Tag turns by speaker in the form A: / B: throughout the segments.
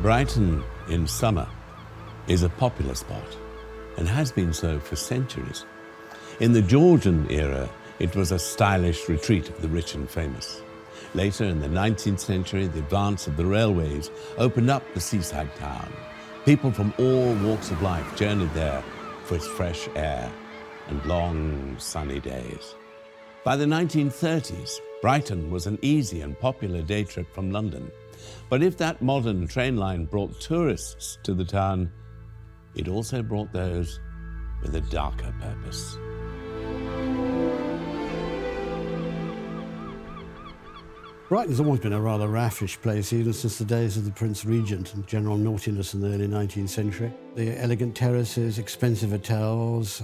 A: Brighton in summer is a popular spot and has been so for centuries. In the Georgian era, it was a stylish retreat of the rich and famous. Later, in the 19th century, the advance of the railways opened up the seaside town. People from all walks of life journeyed there for its fresh air and long, sunny days. By the 1930s, Brighton was an easy and popular day trip from London. But if that modern train line brought tourists to the town, it also brought those with a darker purpose.
B: Brighton's always been a rather raffish place, even since the days of the Prince Regent and general naughtiness in the early 19th century. The elegant terraces, expensive hotels,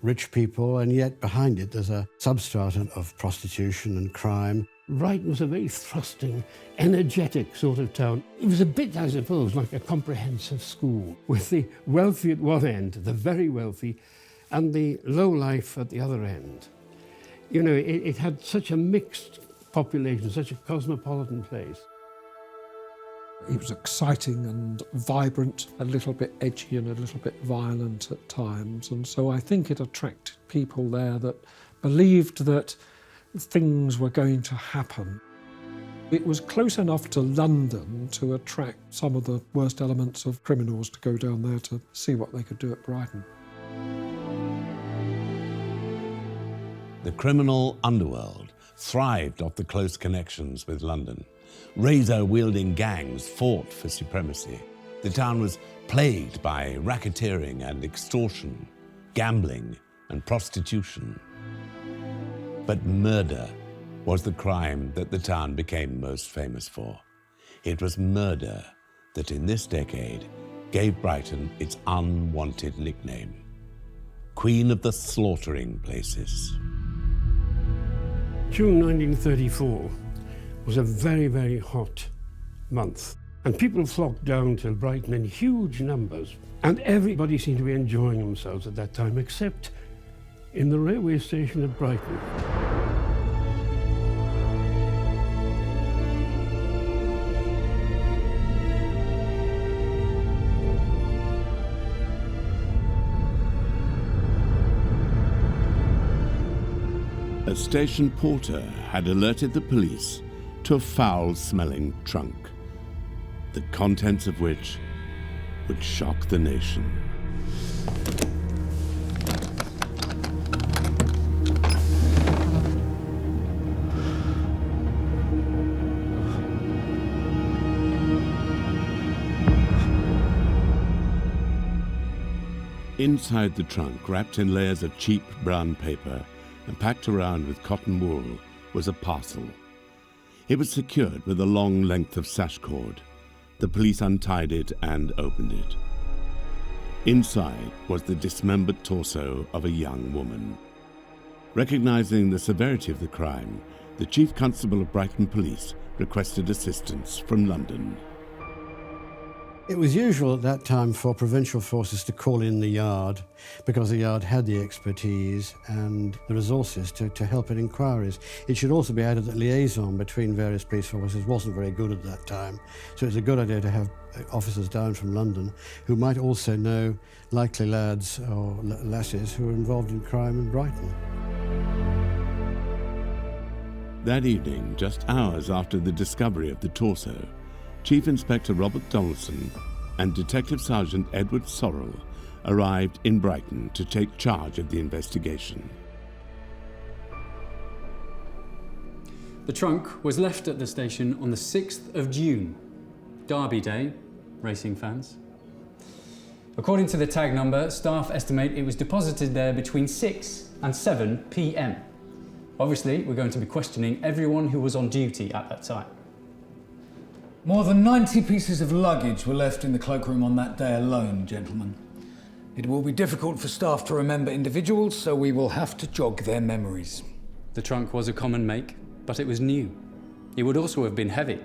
B: rich people, and yet behind it there's a substratum of prostitution and crime.
C: Brighton was a very thrusting, energetic sort of town. It was a bit, I suppose, like a comprehensive school, with the wealthy at one end, the very wealthy, and the low life at the other end. You know, it had such a mixed population, such a cosmopolitan place.
D: It was exciting and vibrant, a little bit edgy and a little bit violent at times, and so I think it attracted people there that believed that things were going to happen. It was close enough to London to attract some of the worst elements of criminals to go down there to see what they could do at Brighton.
A: The criminal underworld thrived off the close connections with London. Razor-wielding gangs fought for supremacy. The town was plagued by racketeering and extortion, gambling and prostitution. But murder was the crime that the town became most famous for. It was murder that in this decade gave Brighton its unwanted nickname, Queen of the Slaughtering Places.
C: June 1934 was a very, very hot month, and people flocked down to Brighton in huge numbers, and everybody seemed to be enjoying themselves at that time, except in the railway station at Brighton.
A: A station porter had alerted the police to a foul-smelling trunk, the contents of which would shock the nation. Inside the trunk, wrapped in layers of cheap brown paper and packed around with cotton wool, was a parcel. It was secured with a long length of sash cord. The police untied it and opened it. Inside was the dismembered torso of a young woman. Recognizing the severity of the crime, the Chief Constable of Brighton Police requested assistance from London.
B: It was usual at that time for provincial forces to call in the Yard, because the Yard had the expertise and the resources to help in inquiries. It should also be added that liaison between various police forces wasn't very good at that time, so it was a good idea to have officers down from London who might also know likely lads or lasses who were involved in crime in Brighton.
A: That evening, just hours after the discovery of the torso, Chief Inspector Robert Donaldson and Detective Sergeant Edward Sorrell arrived in Brighton to take charge of the investigation.
E: The trunk was left at the station on the 6th of June, Derby Day, racing fans. According to the tag number, staff estimate it was deposited there between 6 and 7 p.m. Obviously, we're going to be questioning everyone who was on duty at that time.
F: More than 90 pieces of luggage were left in the cloakroom on that day alone, gentlemen. It will be difficult for staff to remember individuals, so we will have to jog their memories.
E: The trunk was a common make, but it was new. It would also have been heavy.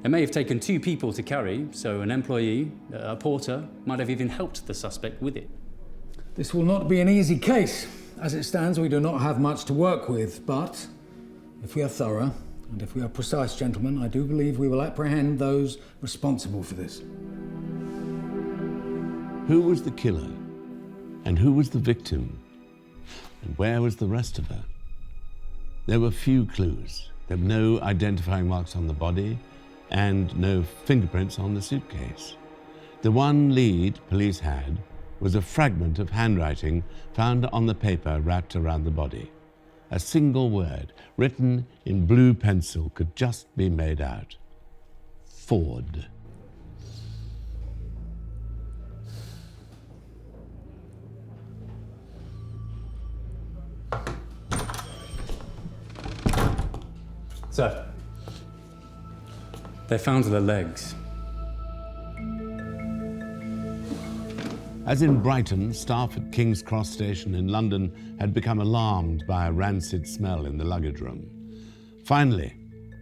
E: It may have taken 2 people to carry, so an employee, a porter, might have even helped the suspect with it.
F: This will not be an easy case. As it stands, we do not have much to work with, but if we are thorough, And if we are precise, gentlemen, I do believe we will apprehend those responsible for this.
A: Who was the killer? And who was the victim? And where was the rest of her? There were few clues. There were no identifying marks on the body and no fingerprints on the suitcase. The one lead police had was a fragment of handwriting found on the paper wrapped around the body. A single word, written in blue pencil, could just be made out. Ford.
E: So, they found the legs.
A: As in Brighton, staff at King's Cross Station in London had become alarmed by a rancid smell in the luggage room. Finally,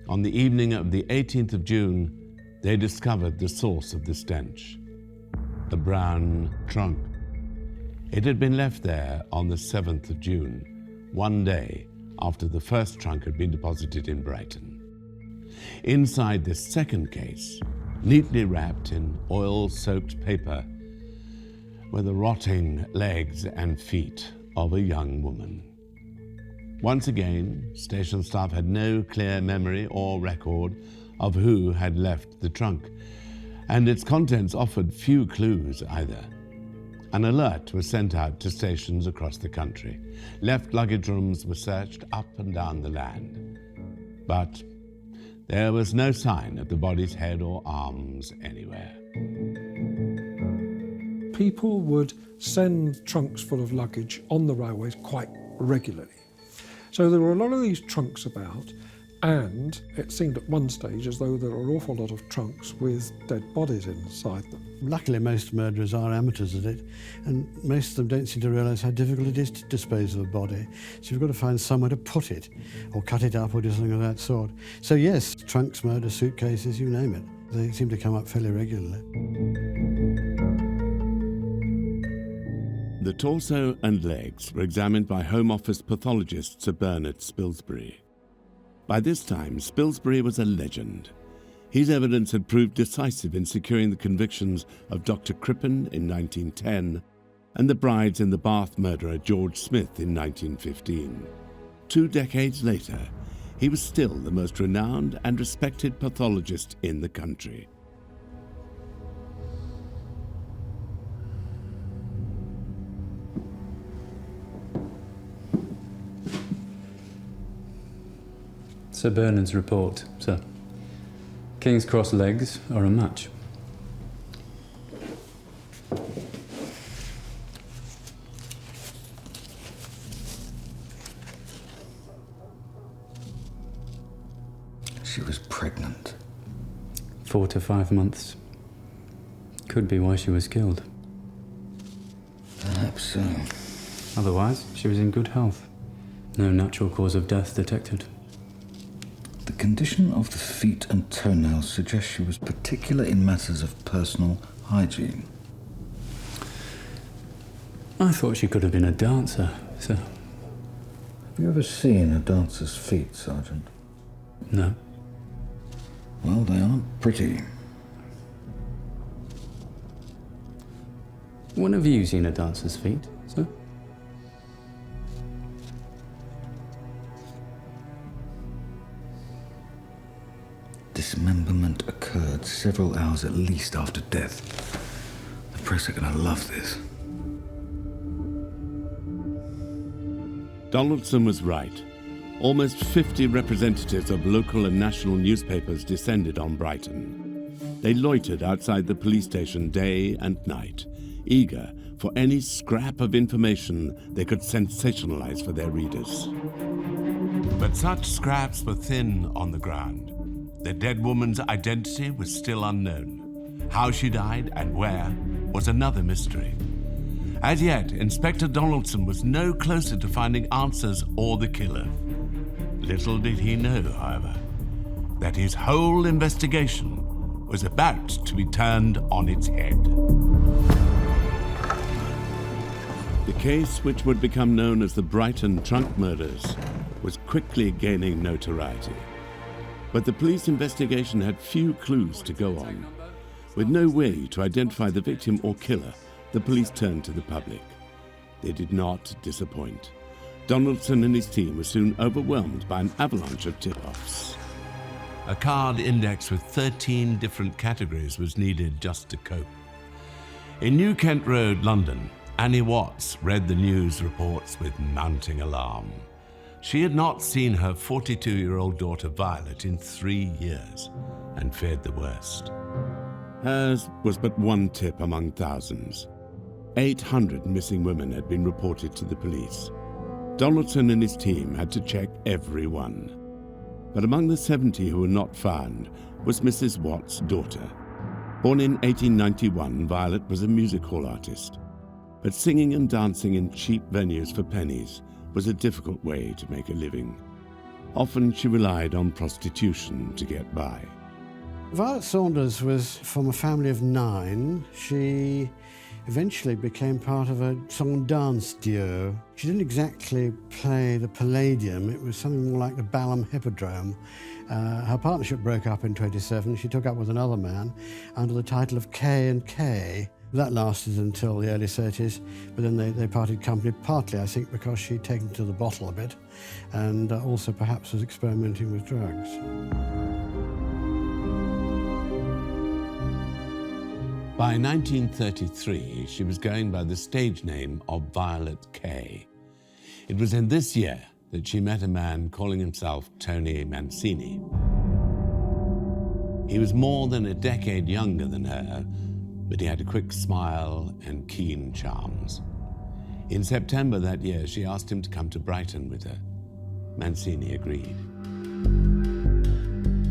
A: on the evening of the 18th of June, they discovered the source of the stench. A brown trunk. It had been left there on the 7th of June, one day after the first trunk had been deposited in Brighton. Inside this second case, neatly wrapped in oil-soaked paper, were the rotting legs and feet of a young woman. Once again, station staff had no clear memory or record of who had left the trunk, and its contents offered few clues either. An alert was sent out to stations across the country. Left luggage rooms were searched up and down the land. But there was no sign of the body's head or arms anywhere.
D: People would send trunks full of luggage on the railways quite regularly. So there were a lot of these trunks about, and it seemed at one stage as though there were an awful lot of trunks with dead bodies inside them.
B: Luckily, most murderers are amateurs at it, and most of them don't seem to realise how difficult it is to dispose of a body. So you've got to find somewhere to put it, or cut it up, or do something of that sort. So yes, trunks, murder, suitcases, you name it. They seem to come up fairly regularly.
A: The torso and legs were examined by Home Office pathologist Sir Bernard Spilsbury. By this time, Spilsbury was a legend. His evidence had proved decisive in securing the convictions of Dr. Crippen in 1910 and the brides in the Bath murderer George Smith in 1915. 2 decades later, he was still the most renowned and respected pathologist in the country.
E: Sir Bernard's report, sir. King's Cross legs are a match.
F: She was pregnant.
E: 4 to 5 months. Could be why she was killed.
F: Perhaps so.
E: Otherwise, she was in good health. No natural cause of death detected.
F: The condition of the feet and toenails suggests she was particular in matters of personal hygiene.
E: I thought she could have been a dancer, sir.
F: Have you ever seen a dancer's feet, Sergeant?
E: No.
F: Well, they aren't pretty.
E: When have you seen a dancer's feet, sir?
F: Dismemberment occurred several hours at least after death. The press are going to love this.
A: Donaldson was right. Almost 50 representatives of local and national newspapers descended on Brighton. They loitered outside the police station day and night, eager for any scrap of information they could sensationalize for their readers. But such scraps were thin on the ground. The dead woman's identity was still unknown. How she died and where was another mystery. As yet, Inspector Donaldson was no closer to finding answers or the killer. Little did he know, however, that his whole investigation was about to be turned on its head. The case, which would become known as the Brighton trunk murders, was quickly gaining notoriety. But the police investigation had few clues to go on. With no way to identify the victim or killer, the police turned to the public. They did not disappoint. Donaldson and his team were soon overwhelmed by an avalanche of tip-offs. A card index with 13 different categories was needed just to cope. In New Kent Road, London, Annie Watts read the news reports with mounting alarm. She had not seen her 42-year-old daughter Violet in 3 years and feared the worst. Hers was but one tip among thousands. 800 missing women had been reported to the police. Donaldson and his team had to check every one. But among the 70 who were not found was Mrs. Watts' daughter. Born in 1891, Violet was a music hall artist. But singing and dancing in cheap venues for pennies was a difficult way to make a living. Often she relied on prostitution to get by.
B: Violet Saunders was from a family of 9. She eventually became part of a song and dance duo. She didn't exactly play the Palladium, it was something more like the Balham Hippodrome. Her partnership broke up in 1927. She took up with another man under the title of K&K. That lasted until the early 30s, but then they parted company, partly, I think, because she'd taken to the bottle a bit, and also perhaps was experimenting with drugs.
A: By 1933, she was going by the stage name of Violet Kay. It was in this year that she met a man calling himself Tony Mancini. He was more than a decade younger than her, but he had a quick smile and keen charms. In September that year, she asked him to come to Brighton with her. Mancini agreed.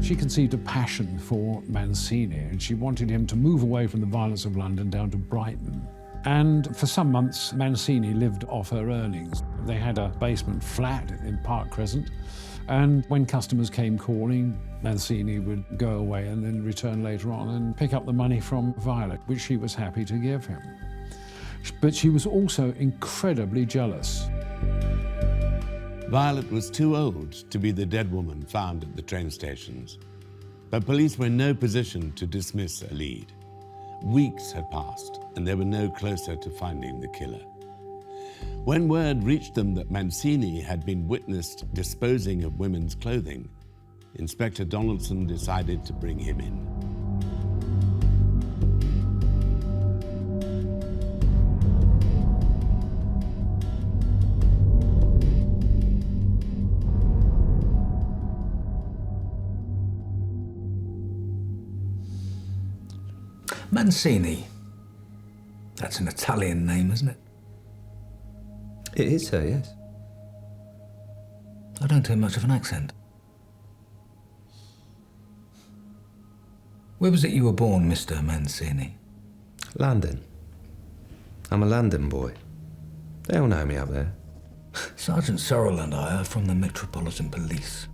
D: She conceived a passion for Mancini, and she wanted him to move away from the violence of London down to Brighton. And for some months, Mancini lived off her earnings. They had a basement flat in Park Crescent, and when customers came calling, Mancini would go away and then return later on and pick up the money from Violet, which she was happy to give him. But she was also incredibly jealous.
A: Violet was too old to be the dead woman found at the train stations, but police were in no position to dismiss a lead. Weeks had passed, and they were no closer to finding the killer. When word reached them that Mancini had been witnessed disposing of women's clothing, Inspector Donaldson decided to bring him in.
F: Mancini. That's an Italian name, isn't it?
G: It is, sir, yes.
F: I don't hear much of an accent. Where was it you were born, Mr. Mancini?
G: London. I'm a London boy. They all know me up there.
F: Sergeant Sorrell and I are from the Metropolitan Police.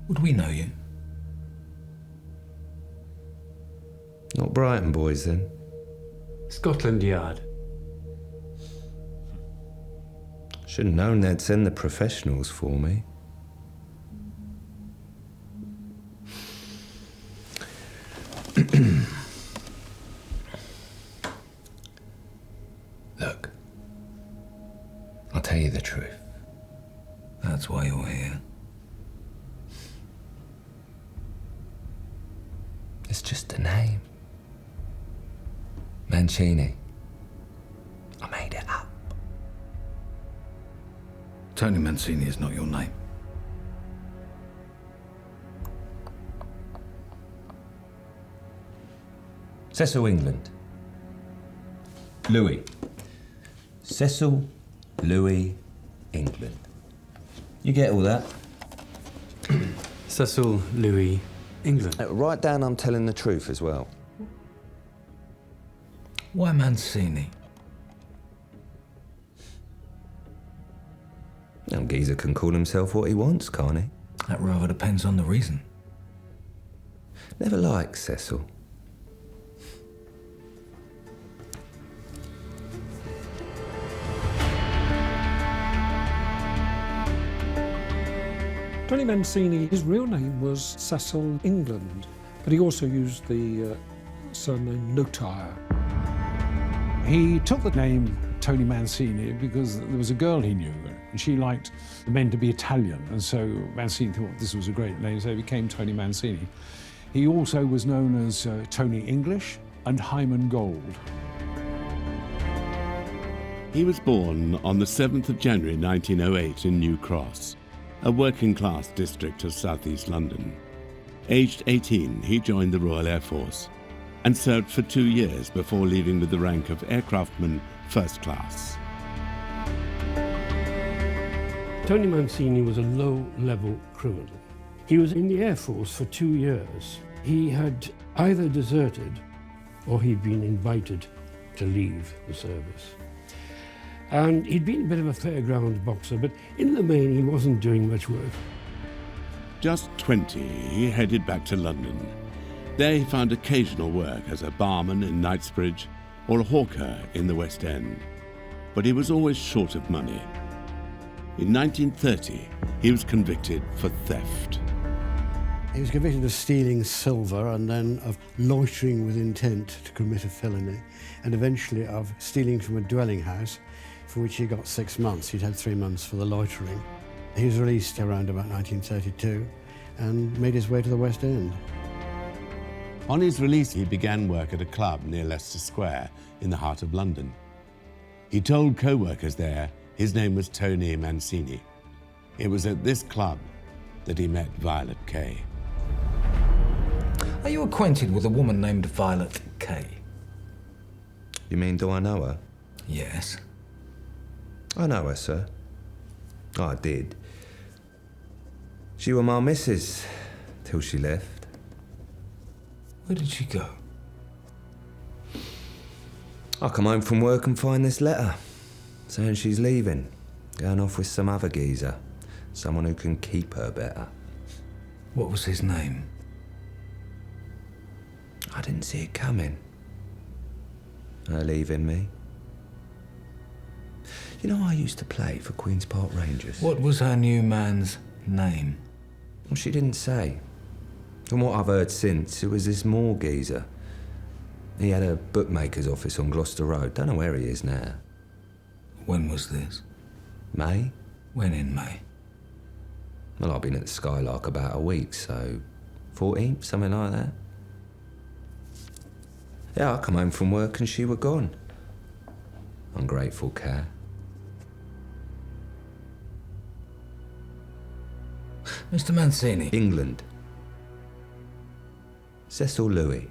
F: Would we know you?
G: Not Brighton boys, then.
E: Scotland Yard.
G: Should have known they'd send the professionals for me.
F: Look, I'll tell you the truth. That's why you're here.
G: It's just a name. Mancini. I made it up.
F: Tony Mancini is not your name.
G: Cecil England. Louis. Cecil Louis England. You get all that?
E: Cecil Louis England.
G: Write down I'm telling the truth as well.
F: Why Mancini?
G: Now, geezer can call himself what he wants, can't he?
F: That rather depends on the reason.
G: Never liked Cecil.
D: Tony Mancini, his real name was Cecil England, but he also used the surname Notorious.
H: He took the name Tony Mancini because there was a girl he knew, and she liked the men to be Italian, and so Mancini thought this was a great name, so he became Tony Mancini. He also was known as Tony English and Hyman Gold.
A: He was born on the 7th of January 1908 in New Cross, a working-class district of southeast London. Aged 18, he joined the Royal Air Force and served for 2 years before leaving with the rank of aircraftman first class.
C: Tony Mancini was a low-level criminal. He was in the Air Force for 2 years. He had either deserted or he'd been invited to leave the service. And he'd been a bit of a fairground boxer, but in the main he wasn't doing much work.
A: Just 20, he headed back to London. There he found occasional work as a barman in Knightsbridge or a hawker in the West End. But he was always short of money. In 1930, he was convicted for theft.
B: He was convicted of stealing silver and then of loitering with intent to commit a felony, and eventually of stealing from a dwelling house, for which he got 6 months. He'd had 3 months for the loitering. He was released around about 1932 and made his way to the West End.
A: On his release, he began work at a club near Leicester Square in the heart of London. He told co-workers there his name was Tony Mancini. It was at this club that he met Violet Kay.
F: Are you acquainted with a woman named Violet Kay?
G: You mean, do I know her?
F: Yes.
G: I know her, sir. I did. She were my missus till she left.
F: Where did she go?
G: I come home from work and find this letter saying she's leaving, going off with some other geezer, someone who can keep her better.
F: What was his name?
G: I didn't see it coming. Her leaving me. You know, I used to play for Queen's Park Rangers.
F: What was her new man's name?
G: Well, she didn't say. From what I've heard since, it was this Moore geezer. He had a bookmaker's office on Gloucester Road. Don't know where he is now.
F: When was this?
G: May?
F: When in May?
G: Well, I've been at the Skylark about a week, so 14th, something like that. Yeah, I come home from work and she were gone. Ungrateful cat.
F: Mr. Mancini.
G: England. Cecil Louis.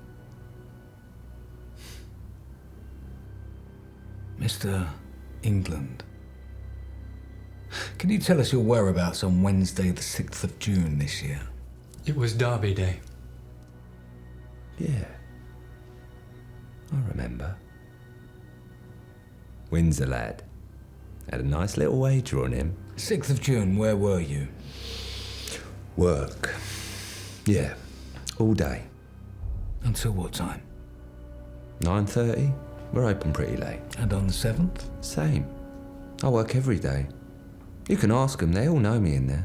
F: Mr. England. Can you tell us your whereabouts on Wednesday, the 6th of June this year?
E: It was Derby Day.
G: Yeah. I remember. Windsor lad. Had a nice little wager on him.
F: 6th of June, where were you?
G: Work. Yeah. All day.
F: Until what time?
G: 9:30. We're open pretty late.
F: And on the 7th?
G: Same. I work every day. You can ask them, they all know me in there.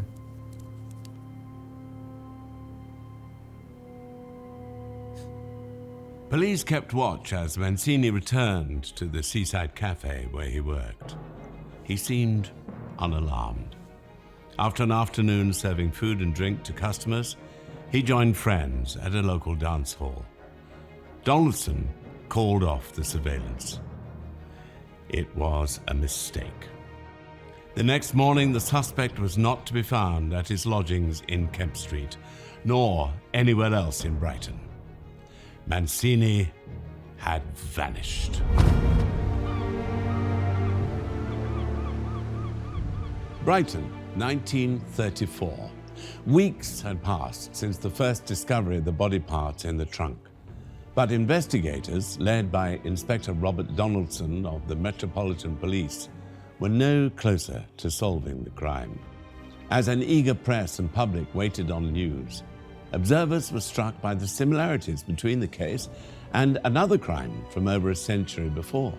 A: Police kept watch as Mancini returned to the seaside cafe where he worked. He seemed unalarmed. After an afternoon serving food and drink to customers, he joined friends at a local dance hall. Donaldson called off the surveillance. It was a mistake. The next morning, the suspect was not to be found at his lodgings in Kemp Street, nor anywhere else in Brighton. Mancini had vanished. Brighton, 1934. Weeks had passed since the first discovery of the body parts in the trunk. But investigators, led by Inspector Robert Donaldson of the Metropolitan Police, were no closer to solving the crime. As an eager press and public waited on news, observers were struck by the similarities between the case and another crime from over a century before.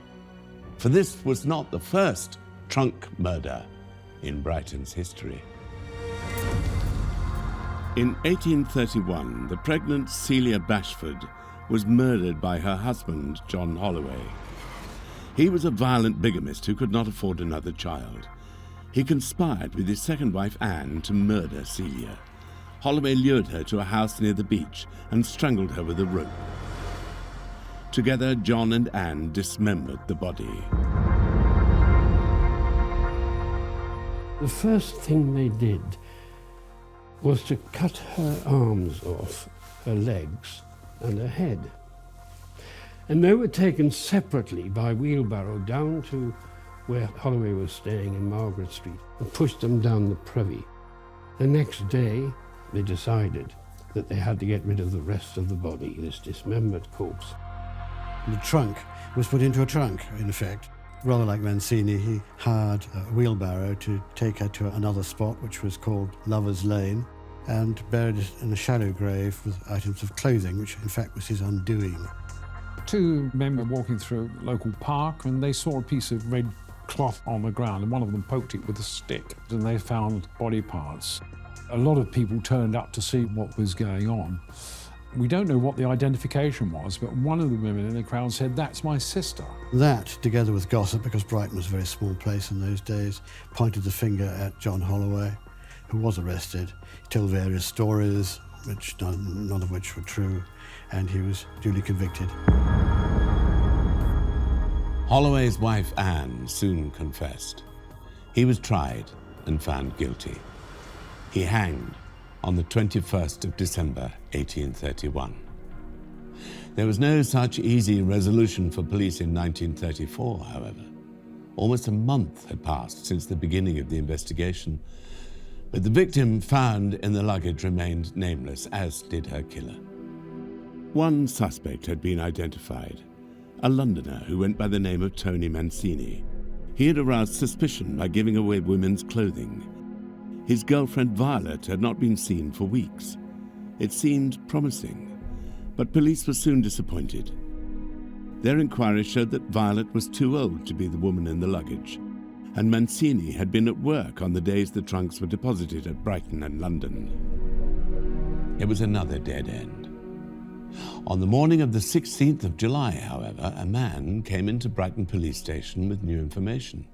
A: For this was not the first trunk murder in Brighton's history. In 1831, the pregnant Celia Bashford was murdered by her husband, John Holloway. He was a violent bigamist who could not afford another child. He conspired with his second wife, Anne, to murder Celia. Holloway lured her to a house near the beach and strangled her with a rope. Together, John and Anne dismembered the body.
C: The first thing they did was to cut her arms off, her legs and her head. And they were taken separately by wheelbarrow down to where Holloway was staying in Margaret Street and pushed them down the Privy. The next day, they decided that they had to get rid of the rest of the body, this dismembered corpse.
B: The trunk was put into a trunk, in effect. Rather like Mancini, he hired a wheelbarrow to take her to another spot, which was called Lover's Lane, and buried it in a shallow grave with items of clothing, which in fact was his undoing.
H: Two men were walking through a local park and they saw a piece of red cloth on the ground, and one of them poked it with a stick, and they found body parts. A lot of people turned up to see what was going on. We don't know what the identification was, but one of the women in the crowd said, "That's my sister."
B: That, together with gossip, because Brighton was a very small place in those days, pointed the finger at John Holloway, who was arrested. He told various stories, which none of which were true, and he was duly convicted.
A: Holloway's wife, Anne, soon confessed. He was tried and found guilty. He hanged on the 21st of December, 1831. There was no such easy resolution for police in 1934, however. Almost a month had passed since the beginning of the investigation, but the victim found in the luggage remained nameless, as did her killer. One suspect had been identified, a Londoner who went by the name of Tony Mancini. He had aroused suspicion by giving away women's clothing. His girlfriend Violet had not been seen for weeks. It seemed promising, but police were soon disappointed. Their inquiry showed that Violet was too old to be the woman in the luggage, and Mancini had been at work on the days the trunks were deposited at Brighton and London. It was another dead end. On the morning of the 16th of July, however, a man came into Brighton police station with new information.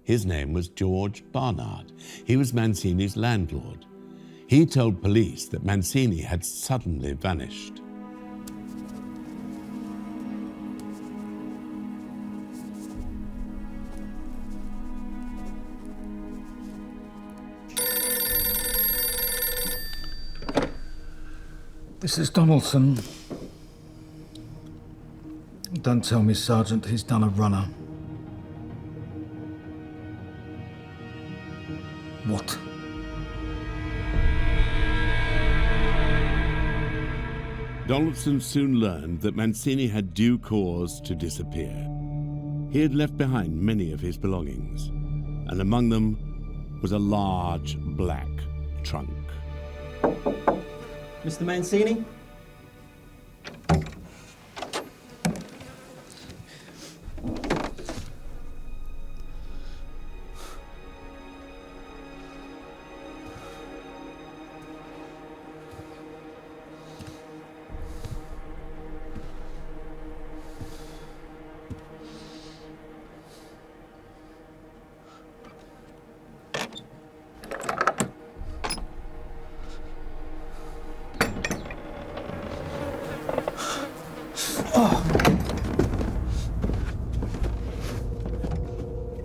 A: His name was George Barnard. He was Mancini's landlord. He told police that Mancini had suddenly vanished.
F: This is Donaldson. Don't tell me, Sergeant, he's done a runner. What?
A: Donaldson soon learned that Mancini had due cause to disappear. He had left behind many of his belongings, and among them was a large black trunk.
I: Mr. Mancini?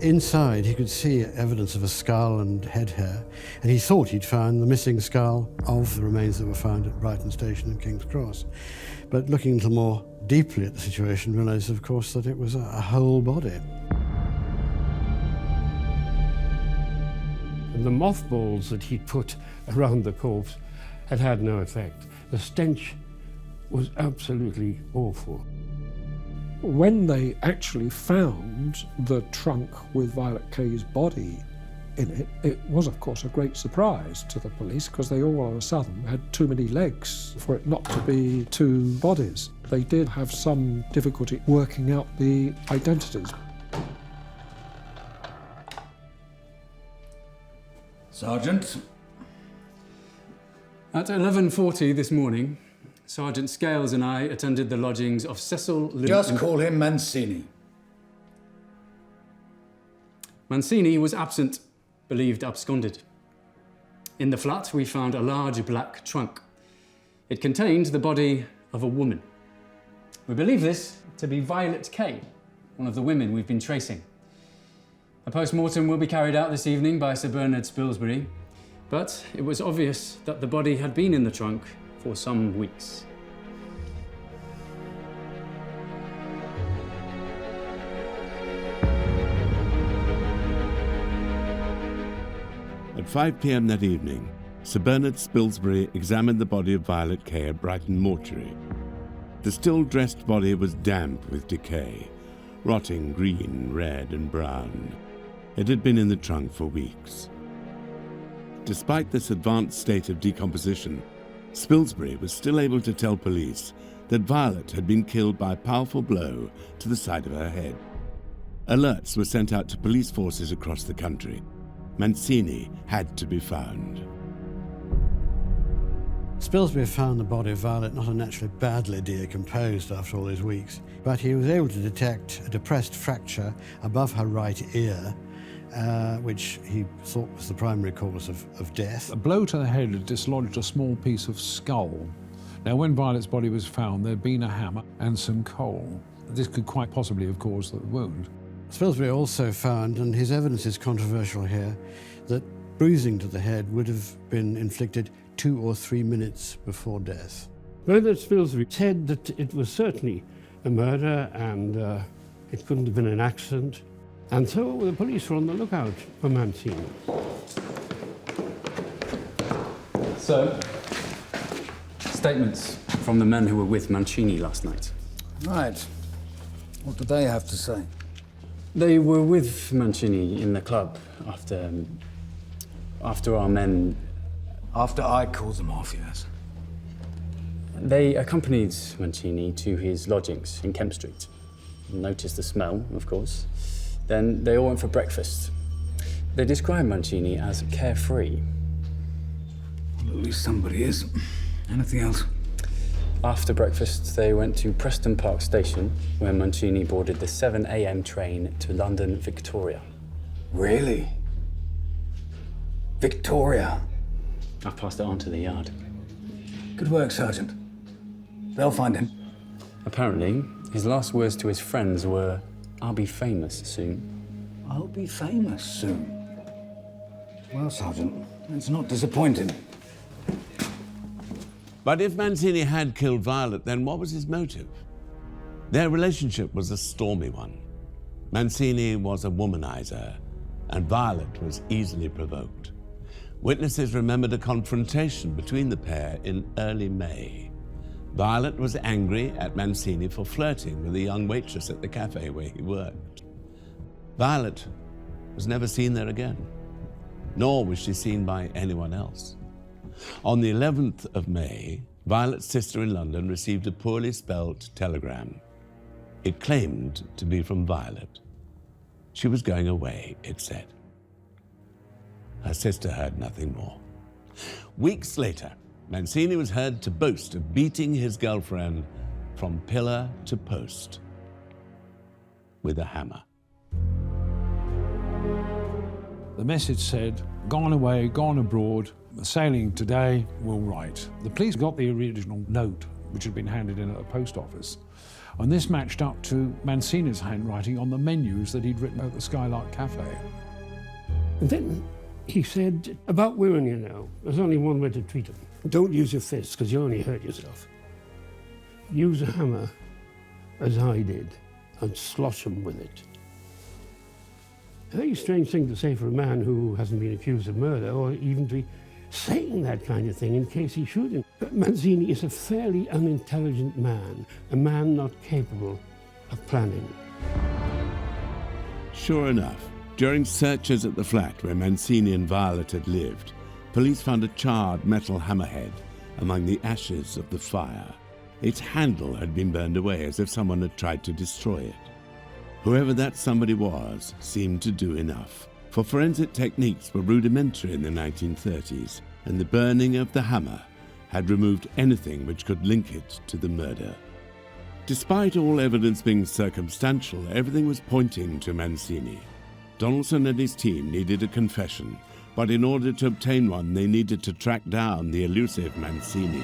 B: Inside, he could see evidence of a skull and head hair, and he thought he'd found the missing skull of the remains that were found at Brighton Station and King's Cross. But looking a little more deeply at the situation, realised, of course, that it was a whole body.
C: And the mothballs that he'd put around the corpse had had no effect. The stench was absolutely awful.
D: When they actually found the trunk with Violet Kay's body in it, it was, of course, a great surprise to the police because they all of a sudden had too many legs for it not to be two bodies. They did have some difficulty working out the identities.
F: Sergeant,
E: At 11:40 this morning, Sergeant Scales and I attended the lodgings of Cecil...
F: Just call him Mancini.
E: Mancini was absent, believed absconded. In the flat, we found a large black trunk. It contained the body of a woman. We believe this to be Violet Kay, one of the women we've been tracing. A post-mortem will be carried out this evening by Sir Bernard Spilsbury, but it was obvious that the body had been in the trunk for some weeks.
A: At 5 p.m. that evening, Sir Bernard Spilsbury examined the body of Violet Kay at Brighton mortuary. The still-dressed body was damp with decay, rotting green, red and brown. It had been in the trunk for weeks. Despite this advanced state of decomposition, Spilsbury was still able to tell police that Violet had been killed by a powerful blow to the side of her head. Alerts were sent out to police forces across the country. Mancini had to be found.
B: Spilsbury found the body of Violet not unnaturally badly decomposed after all these weeks, but he was able to detect a depressed fracture above her right ear, which he thought was the primary cause of death.
H: A blow to the head had dislodged a small piece of skull. Now, when Violet's body was found, there'd been a hammer and some coal. This could quite possibly have caused the wound.
B: Spilsbury also found, and his evidence is controversial here, that bruising to the head would have been inflicted 2 or 3 minutes before death.
C: Bernard Spilsbury said that it was certainly a murder and it couldn't have been an accident. And so the police were on the lookout for Mancini.
E: So, statements from the men who were with Mancini last night.
F: Right. What do they have to say?
E: They were with Mancini in the club after our men...
F: After I called them off, yes.
E: They accompanied Mancini to his lodgings in Kemp Street. Noticed the smell, of course. Then they all went for breakfast. They described Mancini as carefree.
F: Well, at least somebody is. Anything else?
E: After breakfast, they went to Preston Park Station, where Mancini boarded the 7 a.m. train to London Victoria.
F: Really? Victoria?
E: I've passed it on to the yard.
F: Good work, Sergeant. They'll find him.
E: Apparently, his last words to his friends were, "I'll be famous soon."
F: I'll be famous soon. Well, Sergeant, it's not disappointing.
A: But if Mancini had killed Violet, then what was his motive? Their relationship was a stormy one. Mancini was a womanizer, and Violet was easily provoked. Witnesses remembered a confrontation between the pair in early May. Violet was angry at Mancini for flirting with a young waitress at the cafe where he worked. Violet was never seen there again, nor was she seen by anyone else. On the 11th of May, Violet's sister in London received a poorly spelt telegram. It claimed to be from Violet. She was going away, it said. Her sister heard nothing more. Weeks later, Mancini was heard to boast of beating his girlfriend from pillar to post with a hammer.
H: The message said, "Gone away, gone abroad, sailing today, will write." The police got the original note, which had been handed in at the post office, and this matched up to Mancini's handwriting on the menus that he'd written at the Skylark Cafe.
C: And then he said, about women, you know, there's only one way to treat them. Don't use your fists, because you only hurt yourself. Use a hammer, as I did, and slosh them with it. A very strange thing to say for a man who hasn't been accused of murder, or even to be saying that kind of thing in case he shouldn't. But Mancini is a fairly unintelligent man, a man not capable of planning.
A: Sure enough, during searches at the flat where Mancini and Violet had lived, police found a charred metal hammerhead among the ashes of the fire. Its handle had been burned away as if someone had tried to destroy it. Whoever that somebody was seemed to do enough, for forensic techniques were rudimentary in the 1930s, and the burning of the hammer had removed anything which could link it to the murder. Despite all evidence being circumstantial, everything was pointing to Mancini. Donaldson and his team needed a confession, but in order to obtain one, they needed to track down the elusive Mancini.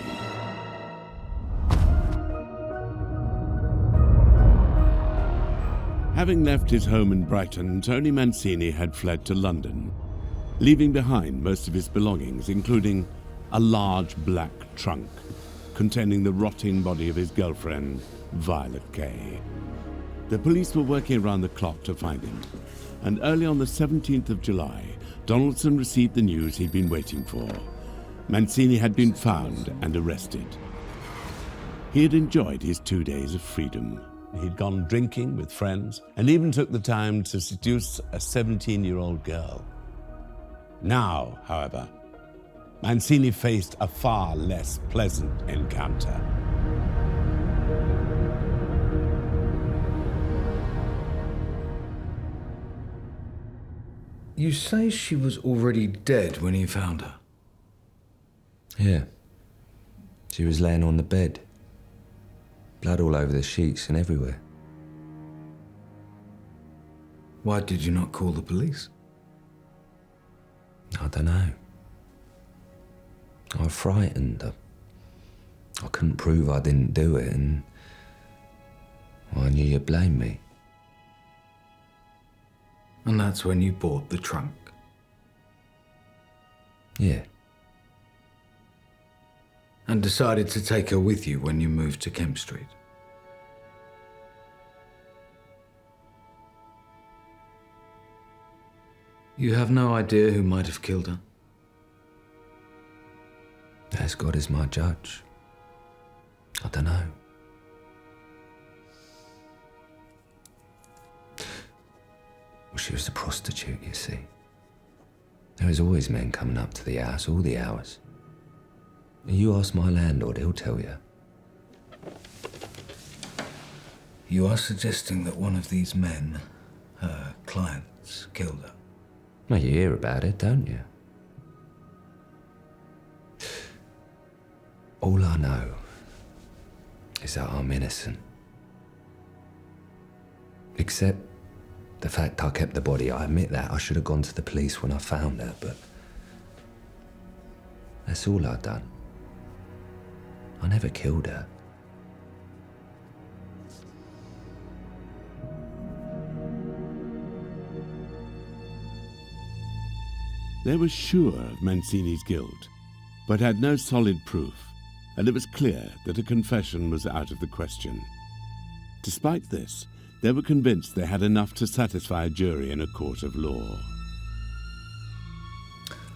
A: Having left his home in Brighton, Tony Mancini had fled to London, leaving behind most of his belongings, including a large black trunk containing the rotting body of his girlfriend, Violet Kay. The police were working around the clock to find him, and early on the 17th of July, Donaldson received the news he'd been waiting for. Mancini had been found and arrested. He had enjoyed his 2 days of freedom. He'd gone drinking with friends and even took the time to seduce a 17-year-old girl. Now, however, Mancini faced a far less pleasant encounter.
F: You say she was already dead when you found her?
G: Yeah. She was laying on the bed. Blood all over the sheets and everywhere.
F: Why did you not call the police?
G: I don't know. I was frightened. I couldn't prove I didn't do it, and I knew you'd blame me.
F: And that's when you bought the trunk?
G: Yeah.
F: And decided to take her with you when you moved to Kemp Street? You have no idea who might have killed her?
G: As God is my judge. I don't know. Well, she was a prostitute, you see. There was always men coming up to the house, all the hours. You ask my landlord, he'll tell you.
F: You are suggesting that one of these men, her clients, killed her?
G: Well, you hear about it, don't you? All I know is that I'm innocent. Except the fact I kept the body. I admit that. I should have gone to the police when I found her, but that's all I'd done. I never killed her.
A: They were sure of Mancini's guilt, but had no solid proof, and it was clear that a confession was out of the question. Despite this, they were convinced they had enough to satisfy a jury in a court of law.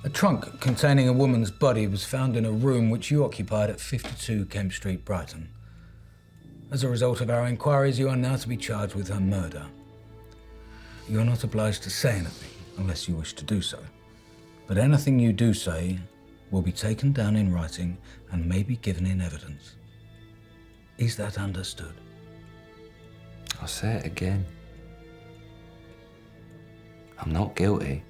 F: A trunk containing a woman's body was found in a room which you occupied at 52 Kemp Street, Brighton. As a result of our inquiries, you are now to be charged with her murder. You are not obliged to say anything unless you wish to do so. But anything you do say will be taken down in writing and may be given in evidence. Is that understood?
G: I'll say it again. I'm not guilty.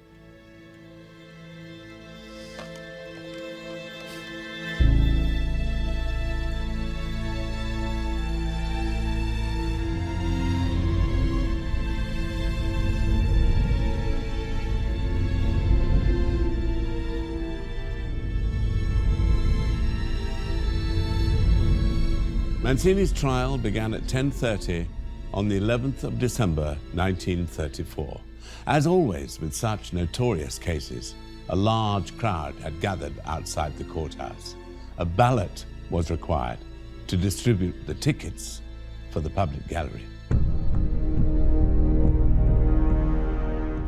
A: Mancini's trial began at 10:30 on the 11th of December 1934. As always with such notorious cases, a large crowd had gathered outside the courthouse. A ballot was required to distribute the tickets for the public gallery.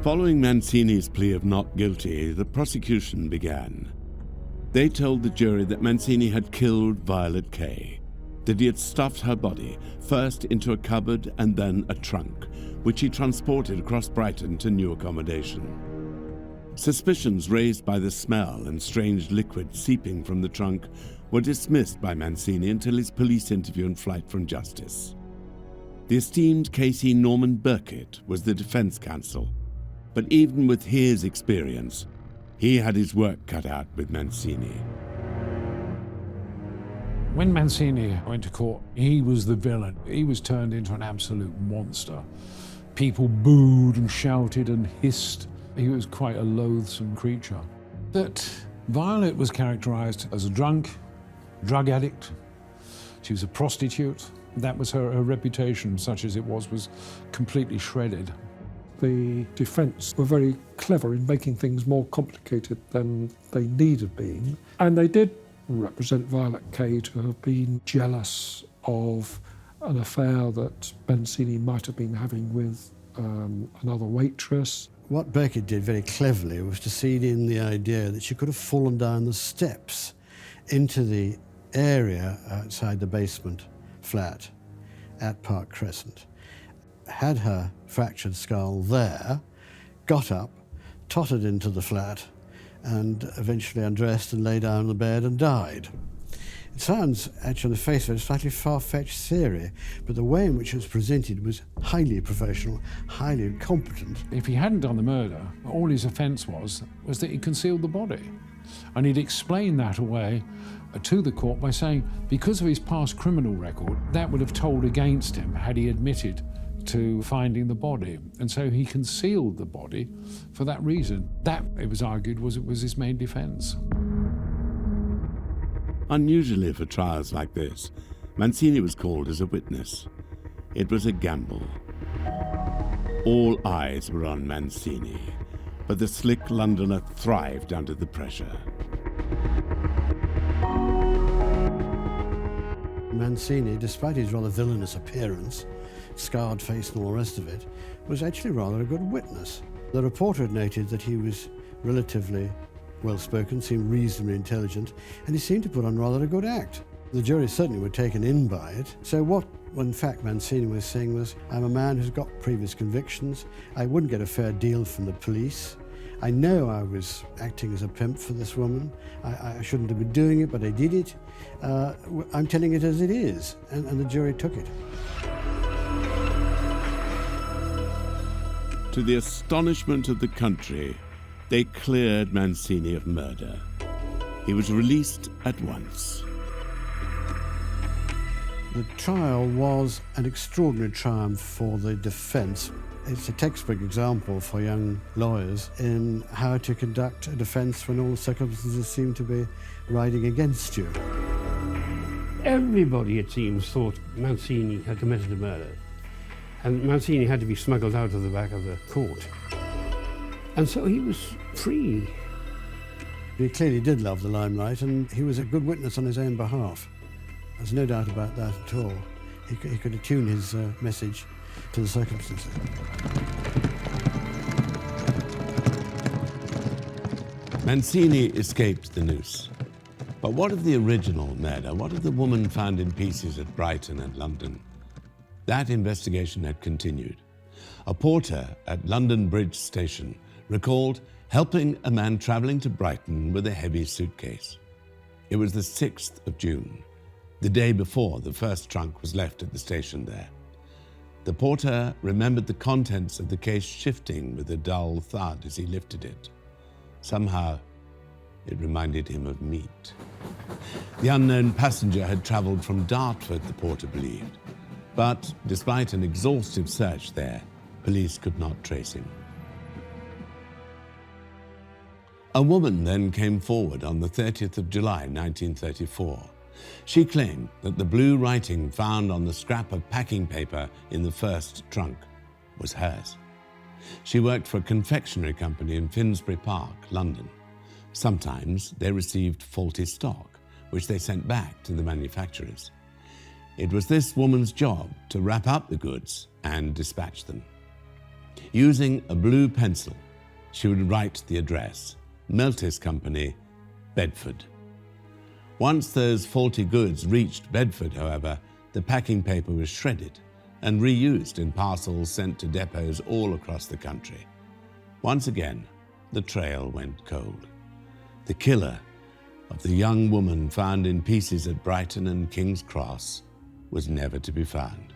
A: Following Mancini's plea of not guilty, the prosecution began. They told the jury that Mancini had killed Violet Kay, that he had stuffed her body first into a cupboard and then a trunk, which he transported across Brighton to new accommodation. Suspicions raised by the smell and strange liquid seeping from the trunk were dismissed by Mancini until his police interview and flight from justice. The esteemed K.C. Norman Burkitt was the defense counsel, but even with his experience, he had his work cut out with Mancini.
H: When Mancini went to court, he was the villain. He was turned into an absolute monster. People booed and shouted and hissed. He was quite a loathsome creature. But Violet was characterised as a drunk, drug addict. She was a prostitute. That was her reputation, such as it was completely shredded.
D: The defence were very clever in making things more complicated than they needed being. And they did represent Violet Kay to have been jealous of an affair that Mancini might have been having with another waitress.
B: What Beckett did very cleverly was to seed in the idea that she could have fallen down the steps into the area outside the basement flat at Park Crescent, had her fractured skull there, got up, tottered into the flat, and eventually undressed and lay down on the bed and died. It sounds, actually, on the face of it, a slightly far-fetched theory, but the way in which it was presented was highly professional, highly competent.
H: If he hadn't done the murder, all his offence was that he concealed the body. And he'd explained that away to the court by saying, because of his past criminal record, that would have told against him had he admitted to finding the body. And so he concealed the body for that reason. That, it was argued, was his main defence.
A: Unusually for trials like this, Mancini was called as a witness. It was a gamble. All eyes were on Mancini, but the slick Londoner thrived under the pressure.
B: Mancini, despite his rather villainous appearance, scarred face and all the rest of it, was actually rather a good witness. The reporter had noted that he was relatively well-spoken, seemed reasonably intelligent, and he seemed to put on rather a good act. The jury certainly were taken in by it. So what, in fact, Mancini was saying was, I'm a man who's got previous convictions. I wouldn't get a fair deal from the police. I know I was acting as a pimp for this woman. I shouldn't have been doing it, but I did it. I'm telling it as it is, and the jury took it.
A: To the astonishment of the country, they cleared Mancini of murder. He was released at once.
B: The trial was an extraordinary triumph for the defence. It's a textbook example for young lawyers in how to conduct a defence when all the circumstances seem to be riding against you.
C: Everybody, it seems, thought Mancini had committed a murder. And Mancini had to be smuggled out of the back of the court. And so he was free.
B: He clearly did love the limelight, and he was a good witness on his own behalf. There's no doubt about that at all. He could attune his message to the circumstances.
A: Mancini escaped the noose. But what of the original murder? What of the woman found in pieces at Brighton and London? That investigation had continued. A porter at London Bridge Station recalled helping a man travelling to Brighton with a heavy suitcase. It was the 6th of June, the day before the first trunk was left at the station there. The porter remembered the contents of the case shifting with a dull thud as he lifted it. Somehow, it reminded him of meat. The unknown passenger had travelled from Dartford, the porter believed. But despite an exhaustive search there, police could not trace him. A woman then came forward on the 30th of July, 1934. She claimed that the blue writing found on the scrap of packing paper in the first trunk was hers. She worked for a confectionery company in Finsbury Park, London. Sometimes they received faulty stock, which they sent back to the manufacturers. It was this woman's job to wrap up the goods and dispatch them. Using a blue pencil, she would write the address, Meltis Company, Bedford. Once those faulty goods reached Bedford, however, the packing paper was shredded and reused in parcels sent to depots all across the country. Once again, the trail went cold. The killer of the young woman found in pieces at Brighton and King's Cross was never to be found,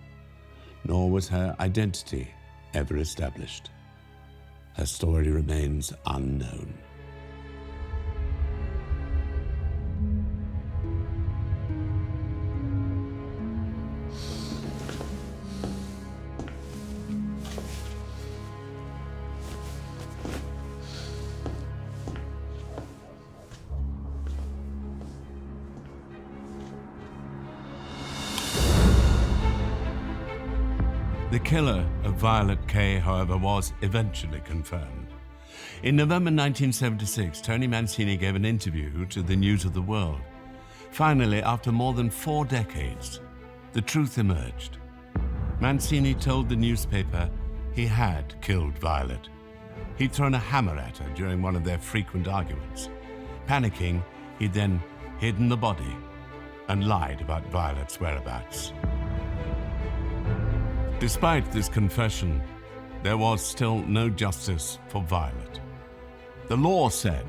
A: nor was her identity ever established. Her story remains unknown. The killer of Violet Kay, however, was eventually confirmed. In November 1976, Tony Mancini gave an interview to the News of the World. Finally, after more than 4 decades, the truth emerged. Mancini told the newspaper he had killed Violet. He'd thrown a hammer at her during one of their frequent arguments. Panicking, he'd then hidden the body and lied about Violet's whereabouts. Despite this confession, there was still no justice for Violet. The law said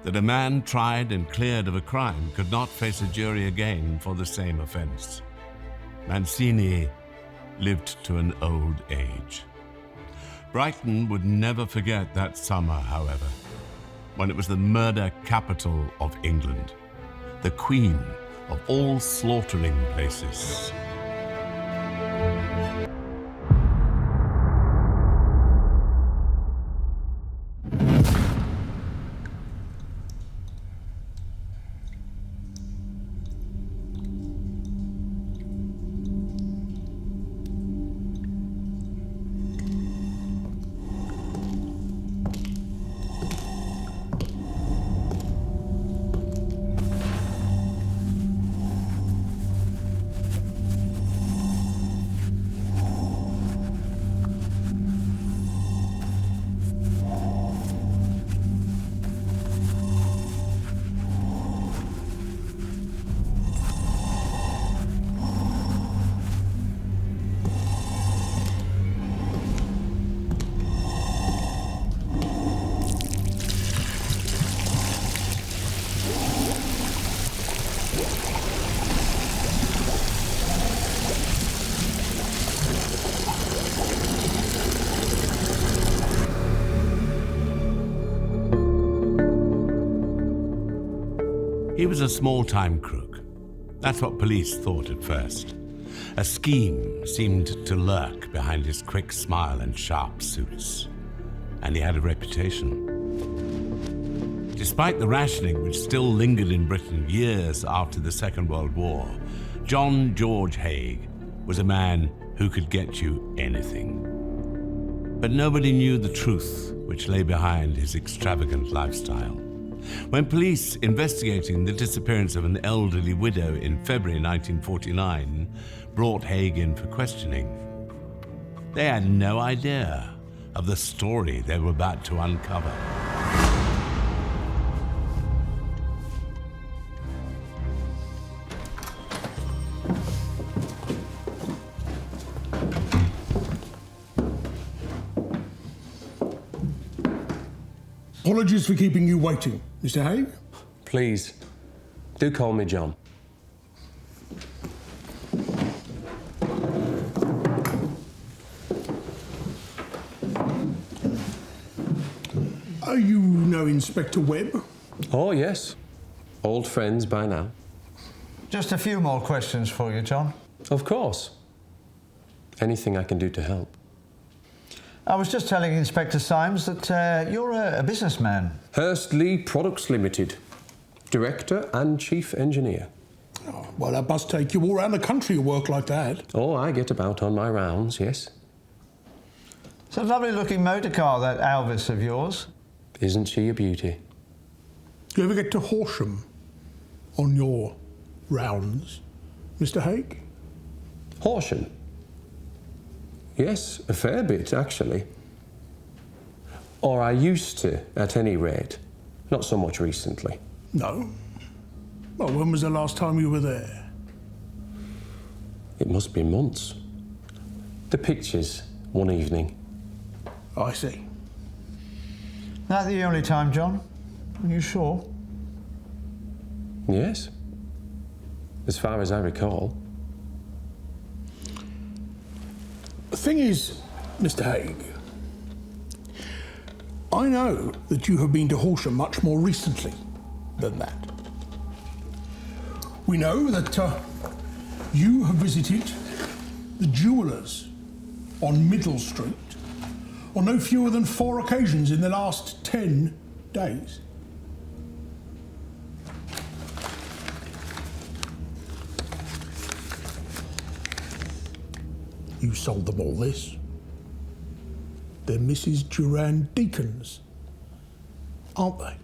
A: that a man tried and cleared of a crime could not face a jury again for the same offense. Mancini lived to an old age. Brighton would never forget that summer, however, when it was the murder capital of England, the queen of all slaughtering places. He was a small-time crook. That's what police thought at first. A scheme seemed to lurk behind his quick smile and sharp suits. And he had a reputation. Despite the rationing which still lingered in Britain years after the Second World War, John George Haigh was a man who could get you anything. But nobody knew the truth which lay behind his extravagant lifestyle. When police investigating the disappearance of an elderly widow in February 1949 brought Haigh in for questioning, they had no idea of the story they were about to uncover.
I: Apologies for keeping you waiting, Mr. Haigh.
J: Please, do call me John.
I: You know Inspector Webb?
J: Oh, yes. Old friends by now.
K: Just a few more questions for you, John.
J: Of course. Anything I can do to help.
K: I was just telling Inspector Symes that you're a businessman.
J: Hurstly Products Limited. Director and Chief Engineer.
I: Oh, well, that must take you all around the country to work like that.
J: Oh, I get about on my rounds, yes.
K: It's a lovely-looking motor car, that Alvis of yours.
J: Isn't she a beauty?
I: Do you ever get to Horsham on your rounds, Mr. Haigh?
J: Horsham? Yes, a fair bit, actually. Or I used to, at any rate. Not so much recently.
I: No. Well, when was the last time you were there?
J: It must be months. The pictures, one evening.
I: I see.
K: That the only time, John? Are you sure?
J: Yes. As far as I recall.
I: The thing is, Mr. Haigh, I know that you have been to Horsham much more recently than that. We know that you have visited the jewellers on Middle Street on no fewer than 4 occasions in the last 10 days. You sold them all this. They're Mrs. Durand Deacon's, aren't they?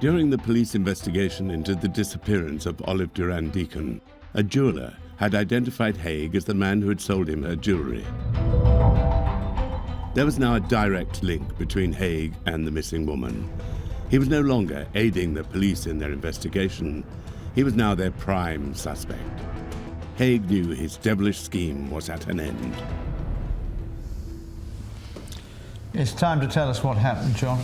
A: During the police investigation into the disappearance of Olive Durand Deacon, a jeweller had identified Haigh as the man who had sold him her jewellery. There was now a direct link between Haigh and the missing woman. He was no longer aiding the police in their investigation. He was now their prime suspect. Haigh knew his devilish scheme was at an end.
K: It's time to tell us what happened, John.